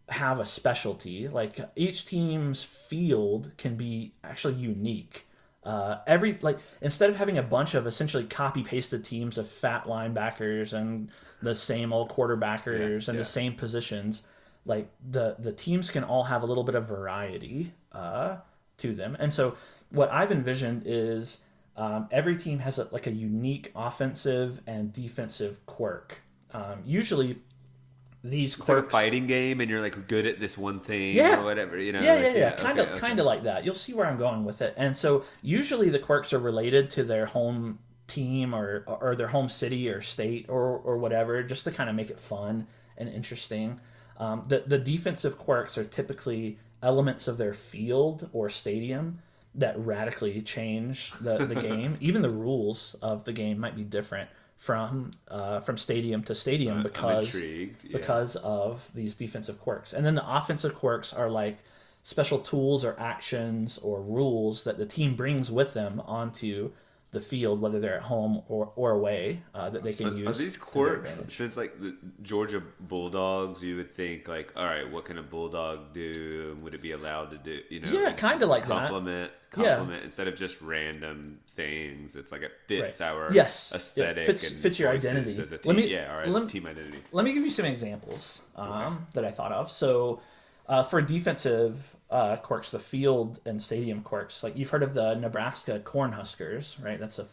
have a specialty. Like, each team's field can be actually unique. Instead of having a bunch of essentially copy pasted teams of fat linebackers and the same old quarterbackers and the same positions, like the teams can all have a little bit of variety to them. And so what I've envisioned is every team has a unique offensive and defensive quirk. Usually these quirks, like a fighting game, and you're like good at this one thing or whatever, kind of like that. You'll see where I'm going with it. And so usually the quirks are related to their home team or their home city or state or whatever, just to kind of make it fun and interesting. The defensive quirks are typically elements of their field or stadium that radically change the game. Even the rules of the game might be different from stadium to stadium because of these defensive quirks. And then the offensive quirks are like special tools or actions or rules that the team brings with them onto the field, whether they're at home or away, that they can use. Are these quirks, since like the Georgia Bulldogs, you would think like, all right, what can a bulldog do? Would it be allowed to do? Kind of like compliment instead of just random things. It's like it fits our aesthetic and fits your identity as a team. Team identity. Let me give you some examples that I thought of. So for defensive quirks, the field and stadium quirks, like you've heard of the Nebraska Cornhuskers, right? That's a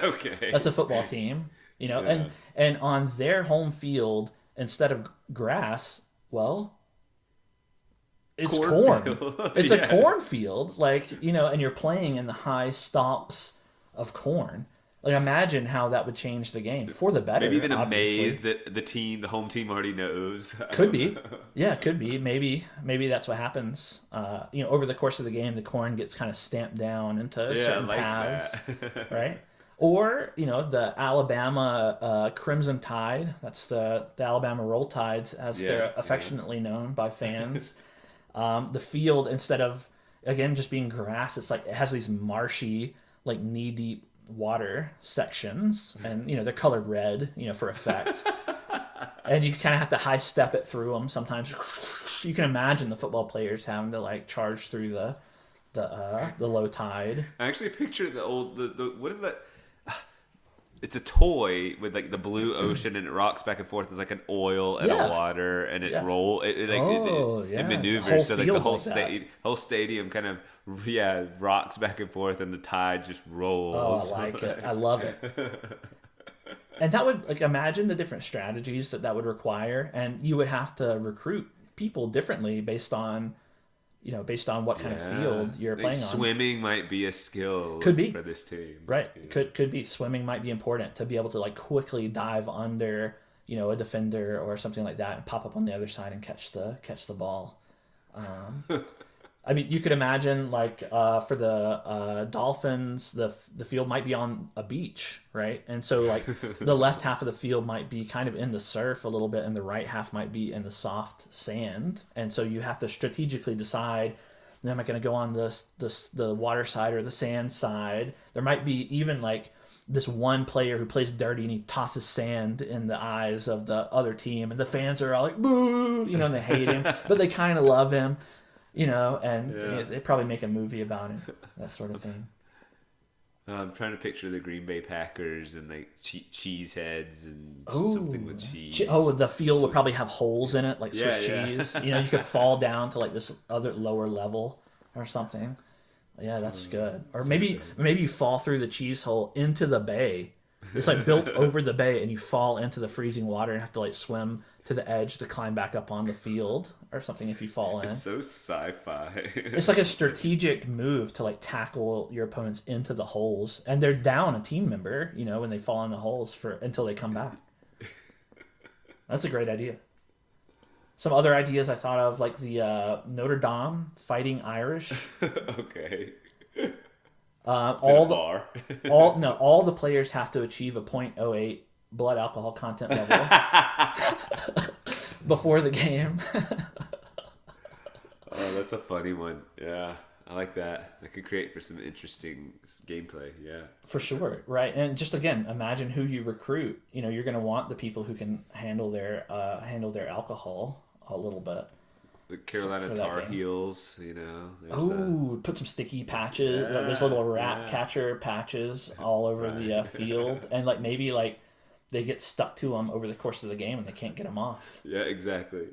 okay. That's a football team, and on their home field, instead of grass, it's corn. It's a cornfield, and you're playing in the high stalks of corn. Like, imagine how that would change the game for the better. Maybe even obviously. amazed that the home team already knows. Could be. Yeah, could be. Maybe that's what happens. Over the course of the game, the corn gets kind of stamped down into certain paths, right? Or, the Alabama Crimson Tide. That's the Alabama Roll Tides, as they're affectionately known by fans. The field, instead of, again, just being grass, it's like it has these marshy, like knee-deep water sections, and they're colored red, for effect. And you kind of have to high step it through them sometimes. You can imagine the football players having to charge through the The low tide. I actually picture the what is that? It's a toy with like the blue ocean and it rocks back and forth. There's like an oil and a water and it it maneuvers so like the whole stadium kind of rocks back and forth and the tide just rolls. Oh, I like it. I love it. And that would like imagine the different strategies that would require, and you would have to recruit people differently based on what kind of field you're playing on. Swimming might be a skill for this team. Right. Could be. Swimming might be important to be able to like quickly dive under, a defender or something like that and pop up on the other side and catch the ball. I mean, you could imagine like for the Dolphins, the field might be on a beach, right? And so like the left half of the field might be kind of in the surf a little bit, and the right half might be in the soft sand. And so you have to strategically decide: am I going to go on the water side or the sand side? There might be even like this one player who plays dirty and he tosses sand in the eyes of the other team, and the fans are all like boo, and they hate him, but they kind of love him. They probably make a movie about it, that sort of thing. I'm trying to picture the Green Bay Packers and like cheese heads and something with cheese. The field would probably have holes in it, like Swiss cheese. You could fall down to like this other lower level or something. Yeah, that's good. Or maybe you fall through the cheese hole into the bay. It's like built over the bay, and you fall into the freezing water and have to like swim to the edge to climb back up on the field or something if you fall in. It's so sci-fi. It's like a strategic move to like tackle your opponents into the holes, and they're down a team member, when they fall in the holes until they come back. That's a great idea. Some other ideas I thought of, like the Notre Dame Fighting Irish. Okay. All the players have to achieve a .08 blood alcohol content level before the game. Oh, that's a funny one. Yeah, I like that. That could create for some interesting gameplay. Yeah, for sure. Right, and just again, imagine who you recruit. You're going to want the people who can handle their alcohol a little bit. The Carolina Tar Heels, put some sticky patches, those little rat catcher patches all over the field, and like maybe like they get stuck to them over the course of the game and they can't get them off. Yeah, exactly.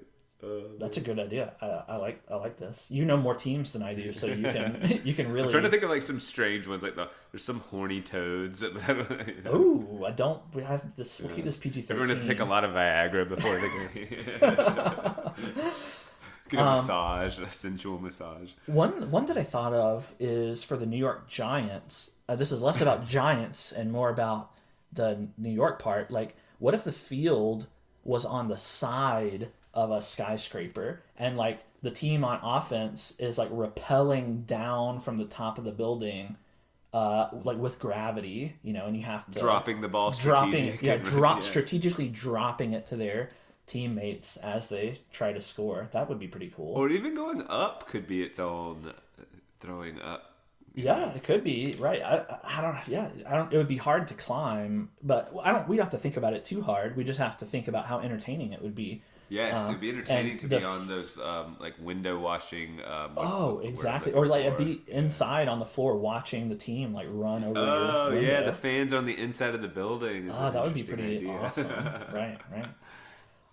That's a good idea. I like this. You know more teams than I do, so you can really. I'm trying to think of like some strange ones, like there's some horny toads. I don't. We have this. We'll keep this PG-13. Everyone has to take a lot of Viagra before the game. Get a massage, a sensual massage. One that I thought of is for the New York Giants. This is less about Giants and more about the New York part. Like, what if the field was on the side of a skyscraper and like the team on offense is like rappelling down from the top of the building, like with gravity, and you have to dropping the ball, strategically dropping it to their teammates as they try to score. That would be pretty cool. Or even going up could be its own throwing up. Yeah, it could be, right. I don't. It would be hard to climb, but we don't have to think about it too hard. We just have to think about how entertaining it would be. Yes, it'd be entertaining to be on those like window washing. Exactly. Or like be inside on the floor watching the team like run over. Oh yeah, the fans on the inside of the building. That would be pretty awesome. Right.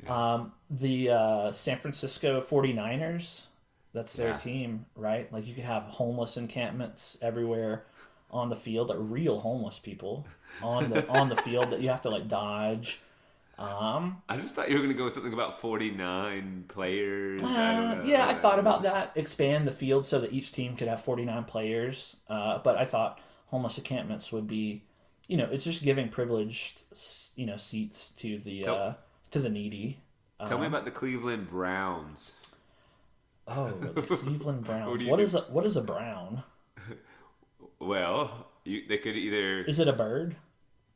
Yeah. The San Francisco 49ers, that's their team, right? Like you could have homeless encampments everywhere on the field, like real homeless people on the field that you have to like dodge. I just thought you were going to go with something about 49 players. I thought about that. Expand the field so that each team could have 49 players. But I thought homeless encampments would be, it's just giving privileged, seats to the needy. Tell me about the Cleveland Browns. Oh, the Cleveland Browns. What is a brown? Well, they could either. Is it a bird?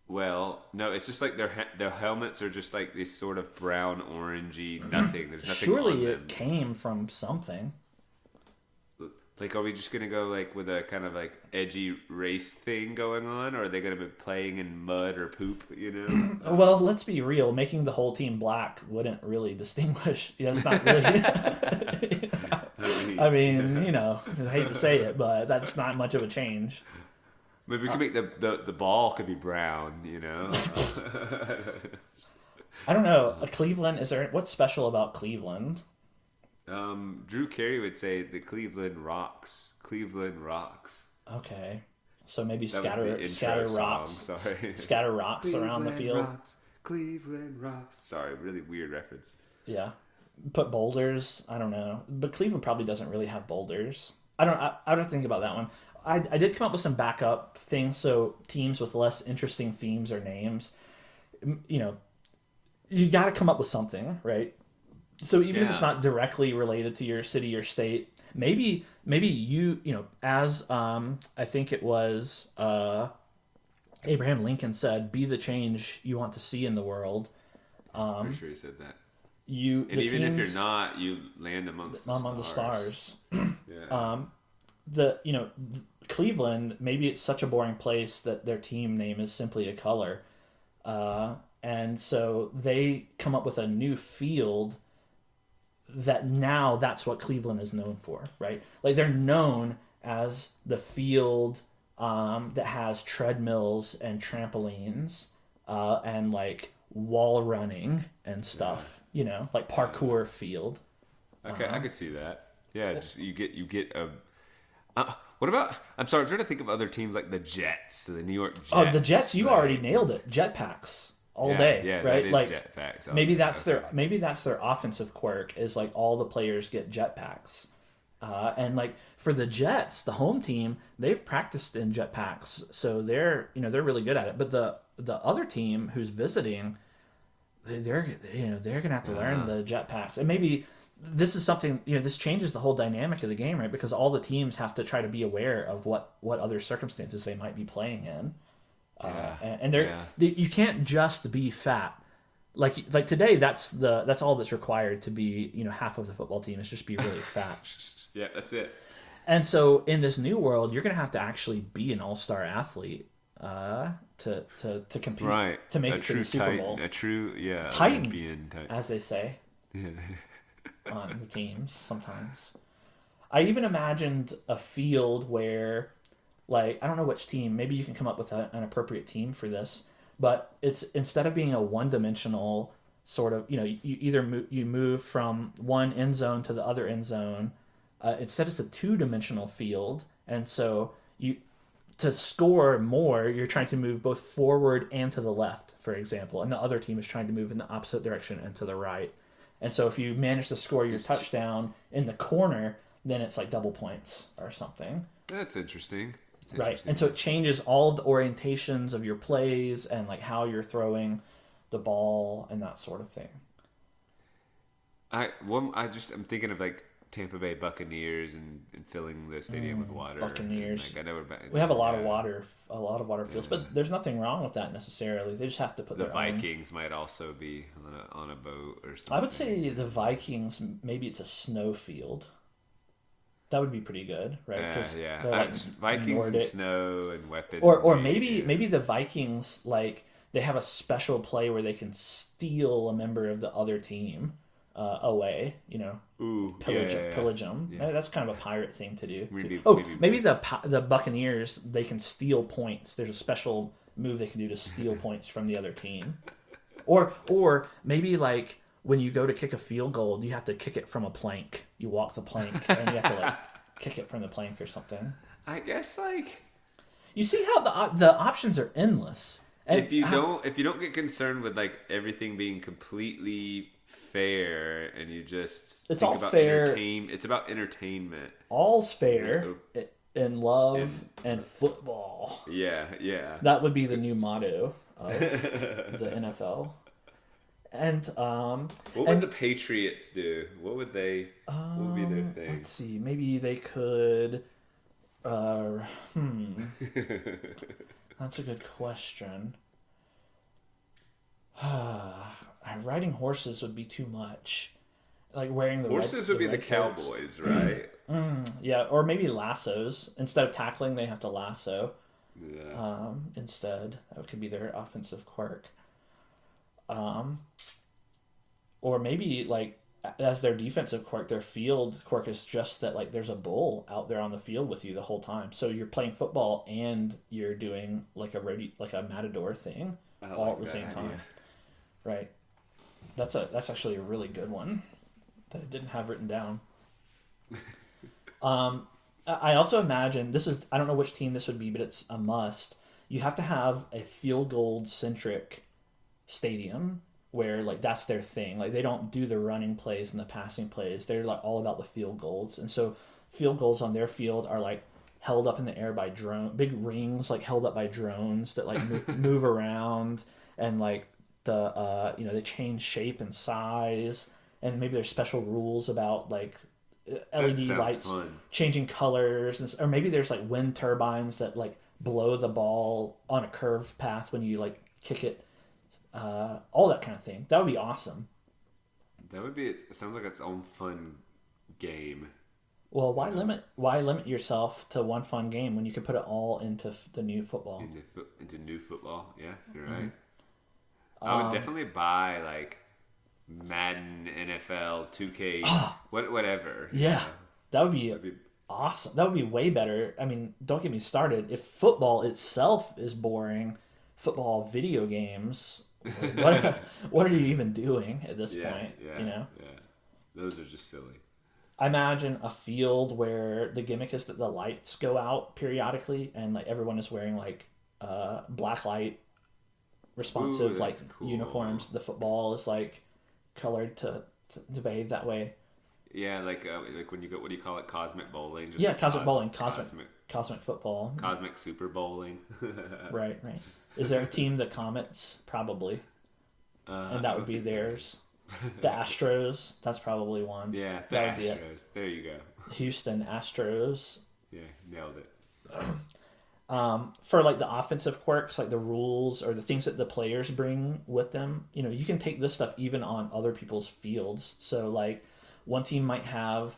Well, no, it's just like their helmets are just like this sort of brown, orangey nothing. There's nothing. Surely on them. It came from something. Like, are we just gonna go like with a kind of like edgy race thing going on, or are they gonna be playing in mud or poop? You know. Well, let's be real. Making the whole team black wouldn't really distinguish. It's not really. I mean, I hate to say it, but that's not much of a change. Maybe we could make the ball could be brown. I don't know. Cleveland. What's special about Cleveland? Drew Carey would say the Cleveland rocks. Cleveland rocks. Okay, so maybe That scatter was the intro rocks. song, sorry. Scatter rocks around the field. Rocks, Cleveland rocks. Sorry, really weird reference. Yeah, put boulders. I don't know, but Cleveland probably doesn't really have boulders. I don't think about that one. I did come up with some backup things. So teams with less interesting themes or names, you got to come up with something, right? So even if it's not directly related to your city or state, maybe as I think it was Abraham Lincoln said, "Be the change you want to see in the world." I'm pretty sure he said that. And even if you're not, you land amongst the stars. Yeah. Cleveland, maybe it's such a boring place that their team name is simply a color, and so they come up with a new field. That's what Cleveland is known for, right? Like they're known as the field that has treadmills and trampolines and like wall running and stuff, like parkour field. Okay, I could see that. Yeah, just you get a. What about? I'm sorry, I'm trying to think of other teams like the Jets, the New York Jets. Oh, the Jets! You already nailed it. Jetpacks. All day, yeah, right? That is like jetpacks. maybe that's their offensive quirk is like all the players get jetpacks, and like for the Jets, the home team, they've practiced in jetpacks, so they're really good at it. But the other team who's visiting, they're gonna have to learn the jetpacks, and maybe this is something this changes the whole dynamic of the game, right? Because all the teams have to try to be aware of what other circumstances they might be playing in. You can't just be fat. Like today, that's all that's required to be half of the football team is just be really fat. Yeah, that's it. And so in this new world, you're gonna have to actually be an all-star athlete to compete, right? To make it to the Super Bowl. A true Titan, Olympian type. as they say on the teams sometimes. I even imagined a field where. Like, I don't know which team. Maybe you can come up with an appropriate team for this. But it's instead of being a one-dimensional sort of, you either move from one end zone to the other end zone. Instead, it's a two-dimensional field. And so to score more, you're trying to move both forward and to the left, for example. And the other team is trying to move in the opposite direction and to the right. And so if you manage to score your touchdown in the corner, then it's like double points or something. That's interesting. Right, and so it changes all of the orientations of your plays and like how you're throwing the ball and that sort of thing. I'm thinking of like Tampa Bay Buccaneers and filling the stadium with water. Buccaneers. And, like, we have a lot of water fields, but there's nothing wrong with that necessarily. They just have to put the their Vikings might also be on a boat or something. I would say the Vikings, maybe it's a snow field. That would be pretty good, right? Yeah. Like Vikings and snow and weapons. Or maybe the Vikings, like, they have a special play where they can steal a member of the other team away, pillage them. Yeah. That's kind of a pirate thing to do. Maybe the Buccaneers, they can steal points. There's a special move they can do to steal points from the other team. Or maybe like when you go to kick a field goal, you have to kick it from a plank. You walk the plank and you have to like kick it from the plank or something. I guess like you see how the options are endless. And if you don't get concerned with like everything being completely fair and you just it's think all about fair. It's about entertainment. All's fair in love and football. Yeah. That would be the new motto of the NFL. And what would the Patriots do? What would they? What would be their thing? Let's see. Maybe they could. That's a good question. Riding horses would be too much. Like wearing the horses would be the Cowboys, right? Yeah, or maybe lassos. Instead of tackling, they have to lasso. Yeah. Instead, that could be their offensive quirk. Or maybe like as their defensive quirk, their field quirk is just that like there's a bull out there on the field with you the whole time. So you're playing football and you're doing like a matador thing all at the same time. Right. That's actually a really good one that I didn't have written down. I also imagine I don't know which team this would be, but it's a must. You have to have a field goal centric stadium where like that's their thing. Like they don't do the running plays and the passing plays. They're like all about the field goals. And so field goals on their field are like held up in the air by big rings like held up by drones that like move around, and like they change shape and size, and maybe there's special rules about like LED lights changing colors, or maybe there's like wind turbines that like blow the ball on a curved path when you like kick it. All that kind of thing. That would be awesome. That would be. It sounds like its own fun game. Well, why limit yourself to one fun game when you could put it all into the new football? Into new football, yeah, you're right. I would definitely buy like Madden, NFL, 2K, whatever. Yeah, that would be awesome. That would be way better. I mean, don't get me started. If football itself is boring, football video games, what are you even doing at this point? Yeah, those are just silly. I imagine a field where the gimmick is that the lights go out periodically, and like everyone is wearing like black light responsive cool uniforms. The football is like colored to behave that way. Yeah, like when you go, what do you call it? Cosmic bowling. Cosmic bowling. Cosmic football. Cosmic super bowling. Right. Is there a team that Comets? Probably. And that would be theirs. The Astros. That's probably one. Yeah, the Astros. There you go. Houston Astros. Yeah, nailed it. For like the offensive quirks, like the rules or the things that the players bring with them, you can take this stuff even on other people's fields. So like one team might have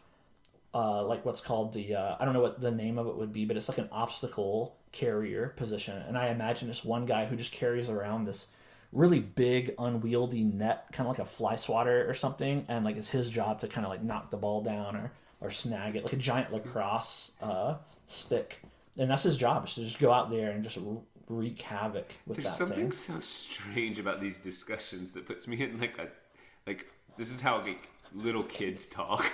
like what's called the I don't know what the name of it would be, but it's like an obstacle carrier position. And I imagine this one guy who just carries around this really big unwieldy net, kind of like a fly swatter or something, and like it's his job to kind of like knock the ball down or snag it, like a giant lacrosse stick. And that's his job, is to just go out there and just wreak havoc with There's that thing. There's something so strange about these discussions that puts me in like this is how like little kids talk,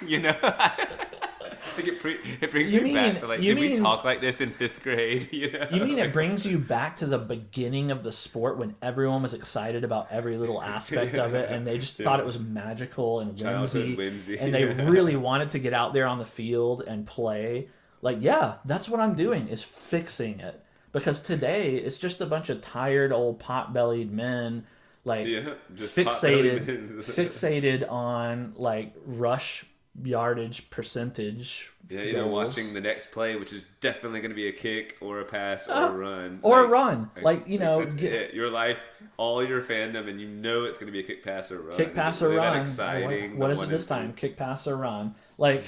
Like it brings me back to like, did we talk like this in 5th grade? You mean it brings you back to the beginning of the sport when everyone was excited about every little aspect of it, and they just thought it was magical and whimsy. And they really wanted to get out there on the field and play. Like, yeah, that's what I'm doing, is fixing it. Because today it's just a bunch of tired old pot-bellied men, like fixated on like rush yardage percentage. Yeah, they're watching the next play, which is definitely going to be a kick or a pass or a run. Or a run. That's it. Your life, all your fandom, and it's going to be a kick, pass, or run. Kick, pass, or run. That exciting? What is it this time? Kick, pass, or run. Like,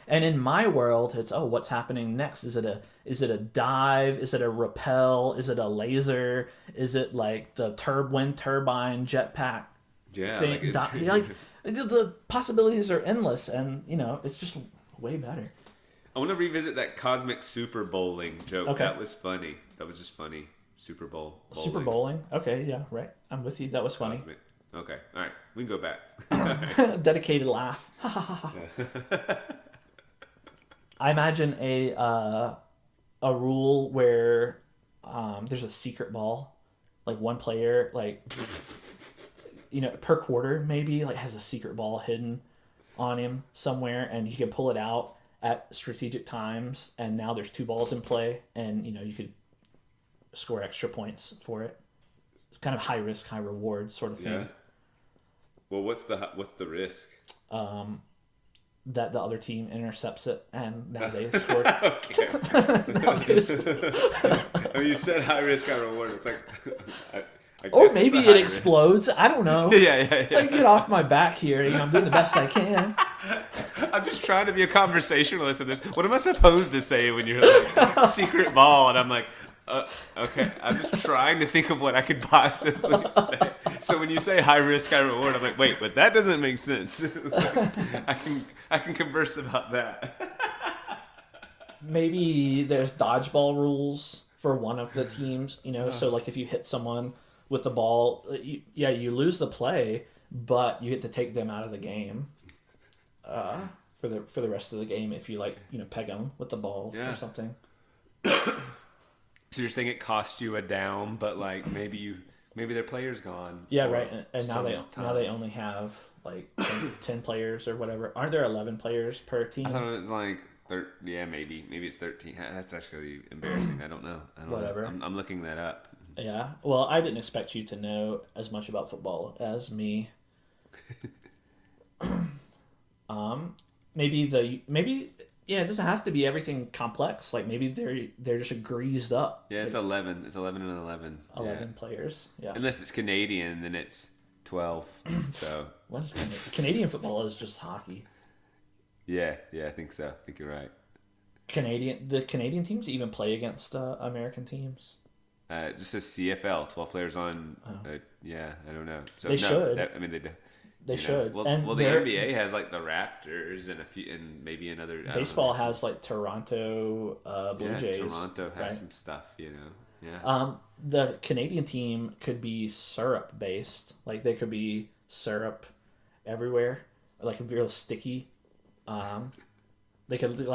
and in my world, it's, what's happening next? Is it a dive? Is it a rappel? Is it a laser? Is it like the wind turbine jetpack thing? The possibilities are endless, and it's just way better. I want to revisit that cosmic super bowling joke. Okay. That was funny. That was just funny. Super Bowl. Bowling. Super bowling. Okay, yeah, right. I'm with you. That was funny. Cosmic. Okay, all right. We can go back. Dedicated laugh. I imagine a rule where there's a secret ball, like one player, like. Per quarter maybe, like has a secret ball hidden on him somewhere, and he can pull it out at strategic times, and now there's 2 balls in play, and you could score extra points for it. It's kind of high risk, high reward sort of thing. Yeah. Well, what's the risk? That the other team intercepts it, and now they scored. Okay. I mean, you said high risk, high reward. It's like. Or maybe it explodes. I don't know. Yeah. Get off my back here. I'm doing the best I can. I'm just trying to be a conversationalist in this. What am I supposed to say when you're like secret ball? And I'm like, okay. I'm just trying to think of what I could possibly say. So when you say high risk, high reward, I'm like, wait, but that doesn't make sense. I can converse about that. Maybe there's dodgeball rules for one of the teams, so like if you hit someone with the ball, you lose the play, but you get to take them out of the game for the rest of the game if you peg them with the ball or something. So you're saying it cost you a down, but like maybe their player's gone. Yeah, right. And now they only have like 10 players or whatever. Aren't there 11 players per team? I thought it was like maybe it's 13. That's actually embarrassing. I don't know. Whatever. I'm looking that up. Yeah. Well, I didn't expect you to know as much about football as me. It doesn't have to be everything complex. Like maybe they're just greased up. Yeah, it's 11. It's 11 and 11. 11 players. Yeah. Unless it's Canadian, then it's 12. So what is Canadian football is just hockey. Yeah, I think so. I think you're right. The Canadian teams even play against American teams. It just says CFL, 12 players on. I don't know. So they should. They do. They should. Well, the NBA has like the Raptors and maybe another. Baseball has like Toronto Blue Jays. Toronto has some stuff, Yeah. The Canadian team could be syrup based. Like they could be syrup everywhere, like real sticky. They could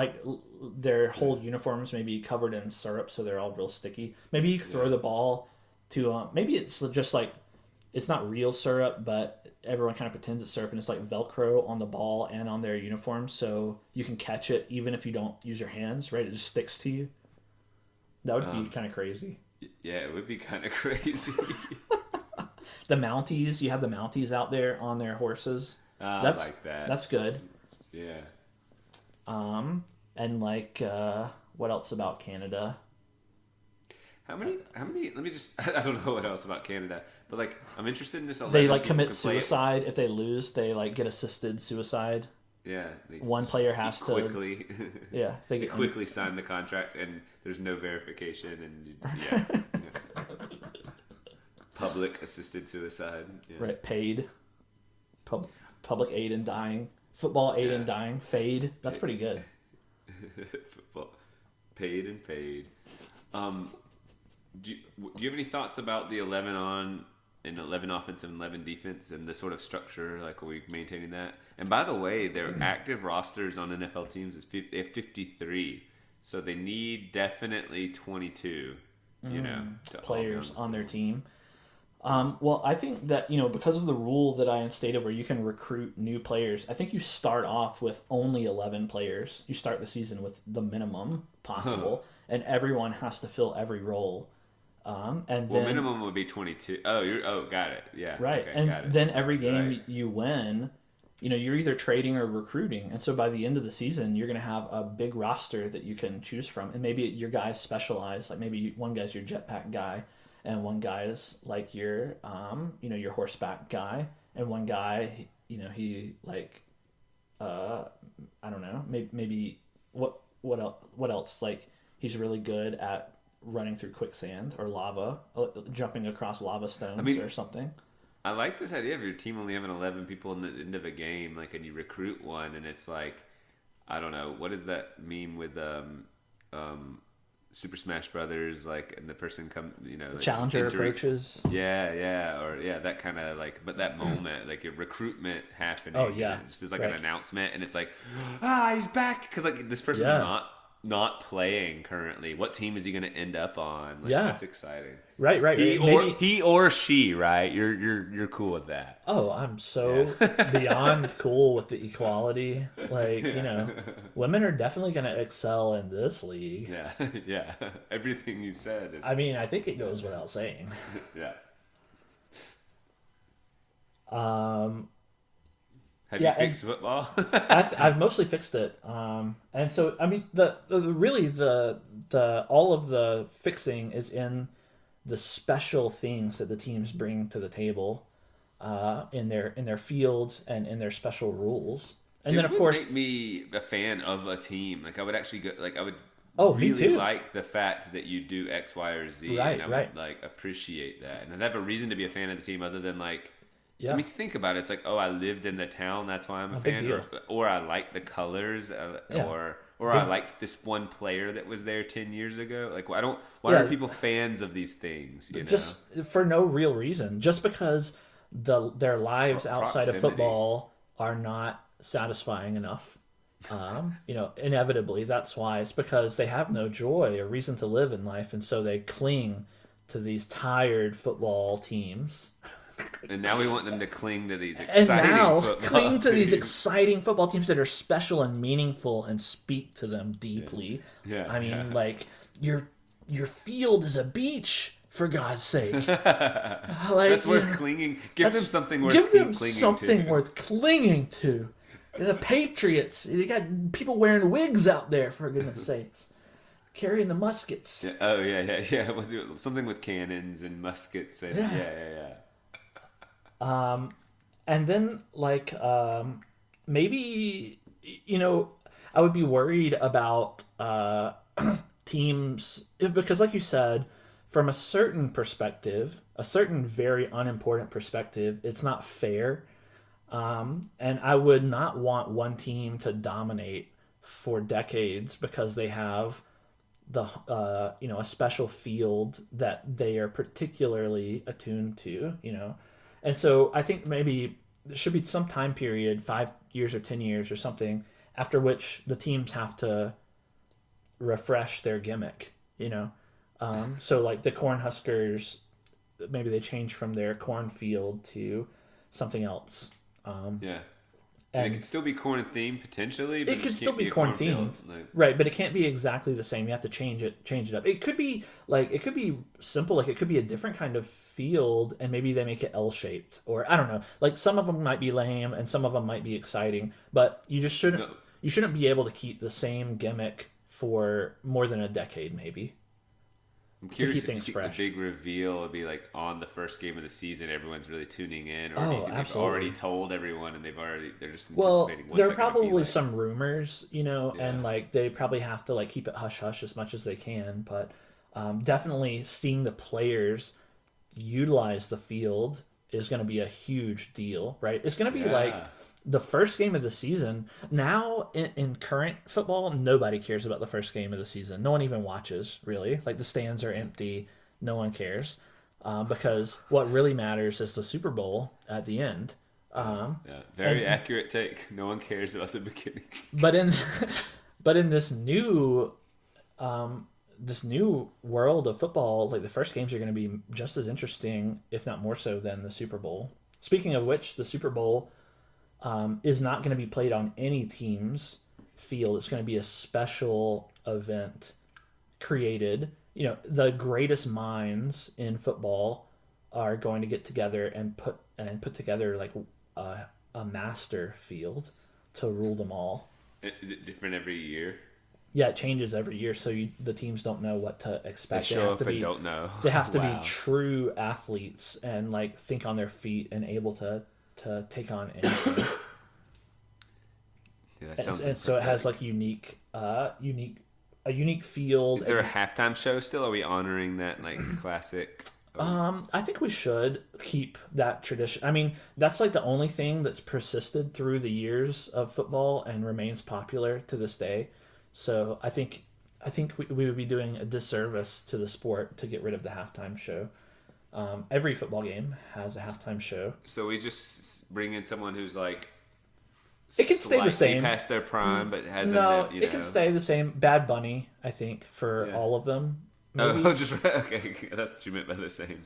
their whole uniforms may be covered in syrup, so they're all real sticky. Maybe you could throw the ball to maybe it's just like it's not real syrup, but everyone kind of pretends it's syrup, and it's like Velcro on the ball and on their uniform, so you can catch it even if you don't use your hands. Right, it just sticks to you. That would be kind of crazy. Yeah, it would be kind of crazy. The Mounties, you have the Mounties out there on their horses. I like that. That's good. Yeah. And what else about Canada? How many? Let me just. I don't know what else about Canada, but I'm interested in this. They commit suicide if they lose. They get assisted suicide. Yeah. One player has to quickly. Yeah, they quickly sign the contract, and there's no verification, and public assisted suicide. Yeah. Right, paid. Public aid in dying. Football aid in dying. Fade. That's pretty good. Football. Paid and fade. Do you have any thoughts about the 11 on and 11 offensive and 11 defense and the sort of structure? Like, are we maintaining that? And by the way, their active rosters on NFL teams they have 53, so they need definitely 22. Players on their team. Well, I think that, because of the rule that I instated where you can recruit new players, I think you start off with only 11 players. You start the season with the minimum possible, and everyone has to fill every role. Minimum would be 22. Got it. Yeah. Right. Okay, and then every game you win, you're either trading or recruiting. And so by the end of the season, you're going to have a big roster that you can choose from. And maybe your guys specialize. Like maybe one guy's your jetpack guy, and one guy is like your your horseback guy, and one guy, he I don't know, maybe what else? Like he's really good at running through quicksand or lava, jumping across lava stones or something. I like this idea of your team only having 11 people in the end of a game, and you recruit one, and it's like, I don't know, what does that mean with Super Smash Brothers, and the person challenger approaches. That kind of but that moment, your recruitment happening. Oh yeah, just as an announcement, and it's he's back, because this person's not playing currently. What team is he going to end up on? That's exciting. Right. He or she, right? You're cool with that. Oh, I'm so beyond cool with the equality. Women are definitely going to excel in this league. Yeah. Everything you said is. I mean, I think it goes without saying. Yeah. Have you fixed football? I've mostly fixed it, and so I mean the all of the fixing is in the special things that the teams bring to the table, in their fields and in their special rules. And it then of would course, make me a fan of a team. Like I would actually go. Like I would. Oh, me really too. like the fact that you do X, Y, or Z, Right, and I right. would like appreciate that, and I'd have a reason to be a fan of the team other than like. Yeah. I mean, think about it. It's like, oh, I lived in the town, that's why I'm a big fan, deal. or I like the colors, Yeah. or Big- I liked this one player that was there 10 years ago. Like, I don't. Why Yeah. are people fans of these things? You know? Just for no real reason, just because their lives outside of Proximity. football are not satisfying enough. Inevitably, that's why. It's because they have no joy or reason to live in life, and so they cling to these tired football teams. And now we want them to cling to these And exciting now football cling to these teams. exciting football teams that are special and meaningful and speak to them deeply. Yeah, I mean, yeah. like your field is a beach, for God's sake. Like, That's worth clinging. Give them something worth give them clinging something to. worth clinging to. The Patriots, they got people wearing wigs out there, for goodness sakes, carrying the muskets. Yeah. Oh yeah. We'll do something with cannons and muskets and yeah. And then, like, maybe, I would be worried about teams, because, like you said, from a certain perspective, a certain very unimportant perspective, it's not fair. And I would not want one team to dominate for decades because they have a special field that they are particularly attuned to, And so I think maybe there should be some time period, 5 years or 10 years or something, after which the teams have to refresh their gimmick, So like the Cornhuskers, maybe they change from their cornfield to something else. Yeah. And it could still be corn themed potentially. But it could just still can't be a corn cornfield. themed, Like, right? But it can't be exactly the same. You have to change it up. It could be simple. Like it could be a different kind of field, and maybe they make it L shaped, or I don't know. Like some of them might be lame, and some of them might be exciting. But you just shouldn't. No. You shouldn't be able to keep the same gimmick for more than a decade, maybe. I'm curious keep if things you fresh. the big reveal would be like on the first game of the season, everyone's really tuning in, or Oh, do you think absolutely. they've already told everyone and they're just Well, anticipating what's there are that gonna be probably like? some rumors, and Yeah. like they probably have to like keep it hush hush as much as they can. But definitely seeing the players utilize the field is going to be a huge deal, right? It's going to be like Yeah. the first game of the season. Now in current football, nobody cares about the first game of the season. No one even watches, really. Like the stands are empty. No one cares because what really matters is the Super Bowl at the end. Yeah, very accurate take. No one cares about the beginning. But in this new world of football, like the first games are going to be just as interesting, if not more so, than the Super Bowl. Speaking of which, the Super Bowl is not going to be played on any team's field. It's going to be a special event created. The greatest minds in football are going to get together and put together like a master field to rule them all. Is it different every year? Yeah, it changes every year, so the teams don't know what to They expect. show up and don't know. They have to Wow. be true athletes and like think on their feet and able to take on anything. Yeah, that sounds and so it has like a unique field. Is there a halftime show still? Are we honoring that like classic? I think we should keep that tradition. I mean, that's like the only thing that's persisted through the years of football and remains popular to this day. So I think we would be doing a disservice to the sport to get rid of the halftime show. Every football game has a halftime show. So we just bring in someone who's like It can stay the slightly same. past their prime, but hasn't. No, you it can stay the same. Bad Bunny, I think, for Yeah. all of them. Maybe. Oh, just okay. That's what you meant by the same.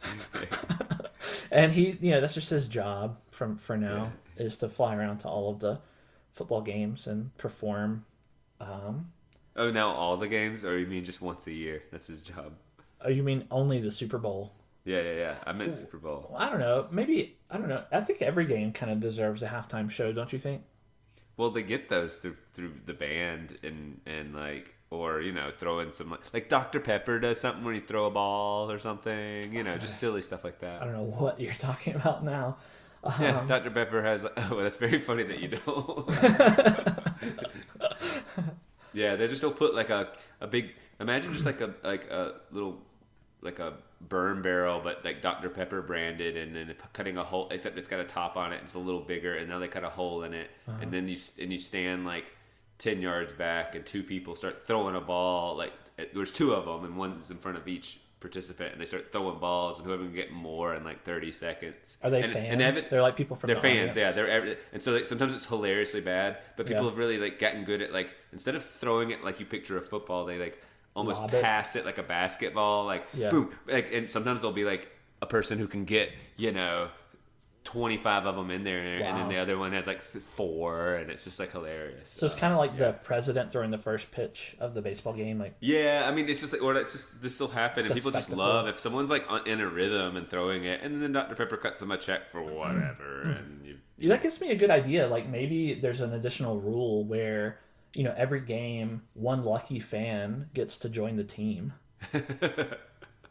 And he, that's just his job for now is to fly around to all of the football games and perform. Oh, now all the games, or you mean just once a year? That's his job. Oh, you mean only the Super Bowl? Yeah. I meant Super Bowl. Well, I don't know. Maybe I don't know. I think every game kind of deserves a halftime show, don't you think? Well, they get those through the band and like, or throw in some like Dr. Pepper does something when you throw a ball or something. Just silly stuff like that. I don't know what you're talking about now. Yeah, Dr. Pepper has. Oh, that's very funny that you don't. Yeah, they just don't put like a big. Imagine just like a little like a burn barrel, but like Dr. Pepper branded, and then cutting a hole. Except it's got a top on it. It's a little bigger, and now they cut a hole in it, and then you stand like 10 yards back, and two people start throwing a ball. Like there's two of them, and one's in front of each participant, and they start throwing balls, and whoever can get more in like 30 seconds. Are they fans? They're like people from they're the fans, audience. yeah. And so like, sometimes it's hilariously bad, but people Yeah. have really like gotten good at like instead of throwing it like you picture a football, they like almost Lob it. pass it like a basketball, like Yeah. boom. Like, and sometimes there'll be like a person who can get 25 of them in there, and then Wow. the other one has like 4, and it's just like hilarious. So it's kind of like the president throwing the first pitch of the baseball game. Like, yeah, I mean, it's just like, or it's just this will happen, and a people just spectacle. love if someone's like in a rhythm and throwing it, and then Dr. Pepper cuts them a check for whatever, and that gives me a good idea. Like maybe there's an additional rule where, every game, one lucky fan gets to join the team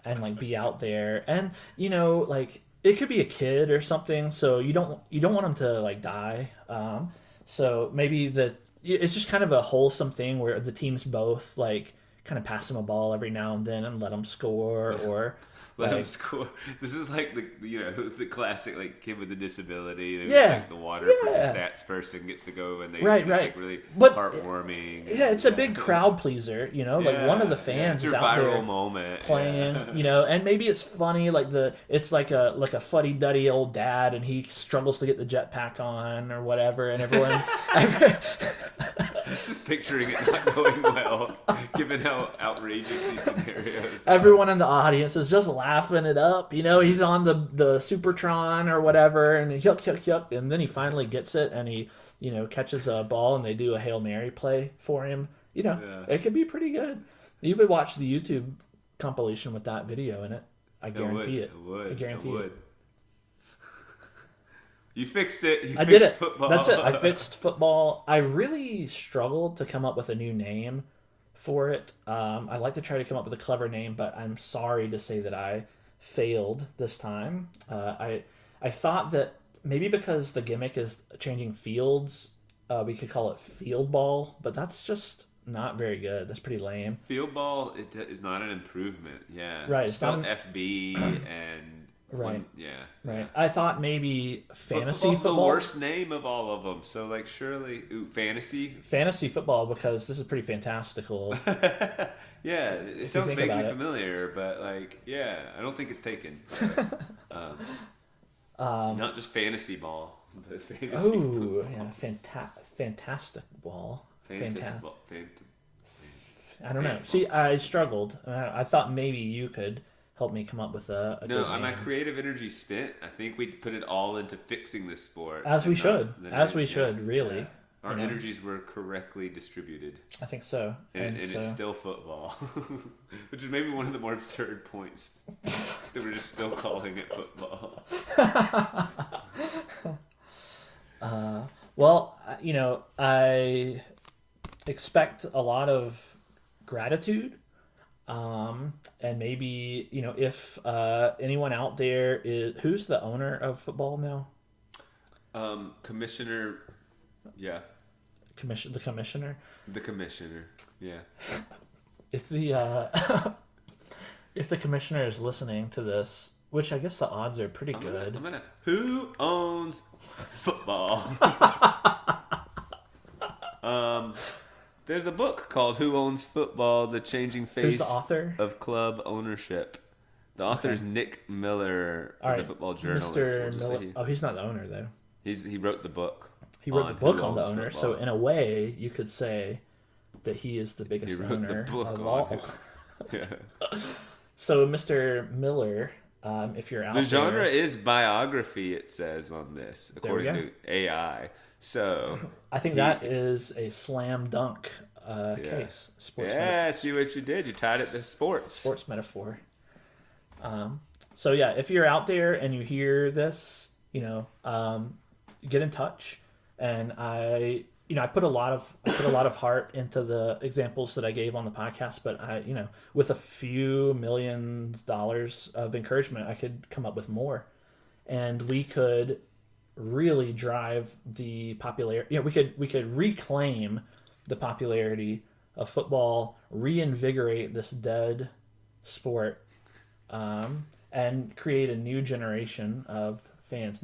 and like be out there. And, like it could be a kid or something. So you don't want them to like die. So maybe it's just kind of a wholesome thing where the teams both like kind of pass them a ball every now and then and let them score or let like, them score. This is like the classic like kid with a disability. There's Yeah. like the water stats person gets to go, and Right. it's like really But- heartwarming. yeah, it's a big crowd pleaser, like one of the fans it's is your out viral there moment playing, yeah. and maybe it's funny, like it's like a fuddy-duddy old dad, and he struggles to get the jetpack on or whatever, and everyone, Just picturing it not going well, given how outrageous these scenarios are. everyone in the audience is just laughing it up. He's on the Supertron or whatever, and yuck, and then he finally gets it, and he catches a ball, and they do a Hail Mary play for him. It could be pretty good. You would watch the YouTube compilation with that video in it. I guarantee it. I guarantee it. You fixed it. You I fixed did it. Football. That's it. I fixed football. I really struggled to come up with a new name for it. I like to try to come up with a clever name, but I'm sorry to say that I failed this time. I thought that maybe because the gimmick is changing fields, we could call it field ball, but that's just not very good. That's pretty lame. Field ball is not an improvement. Yeah. Right, It's it's not spelled FB and. Right. Yeah. Right. I thought maybe fantasy But football's football. the worst name of all of them. So like surely fantasy. Fantasy football, because this is pretty fantastical. Yeah, it sounds think vaguely about it. familiar, but like yeah, I don't think it's taken. Not just fantasy ball, but fantasy Ooh, football. yeah, fantastic ball. Fantasy ball. I don't know. See, I struggled. I thought maybe you could help me come up with a No, good my name. creative energy spent. I think we put it all into fixing this sport. As we and should. not- As we yeah, should, really. yeah. Our You know? energies were correctly distributed. I think so. And so, it's still football. Which is maybe one of the more absurd points. That we're just still calling it football. well, I expect a lot of gratitude. And maybe, if anyone out there who's the owner of football now? Commissioner, yeah. The commissioner? The commissioner, yeah. If the if the commissioner is listening to this, which I guess the odds are pretty good. Who owns football? There's a book called "Who Owns Football: The Changing Face Who's the author? of Club Ownership." The author is Nick Miller. He's a football journalist. Mr. We'll just say Miller. Oh, he's not the owner though. he wrote the book. He wrote the book Who on the Owns owner, Football. so in a way, you could say that he is the He biggest wrote owner the book of on all. Yeah. So, Mr. Miller, if you're out The there, genre is biography. It says on this, There we according to AI. So I think that is a slam dunk case. Sports yeah, see what you did. You tied it to sports. sports metaphor. So yeah, if you're out there and you hear this, get in touch. And I put a lot of heart into the examples that I gave on the podcast, but with a few $millions of encouragement, I could come up with more, and we could really drive the popularity. We could reclaim the popularity of football, reinvigorate this dead sport, and create a new generation of fans.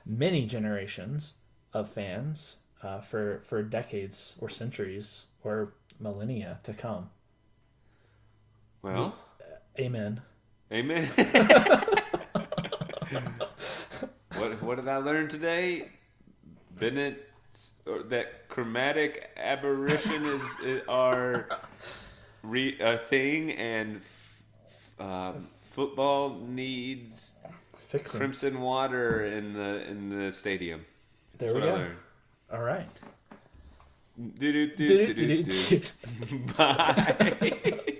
Many generations of fans for decades or centuries or millennia to come. Well, Amen. amen. What did I learn today? Bennett, or that chromatic aberration is a thing, and football needs Fixing. crimson water in the stadium. There we go. All right. Bye.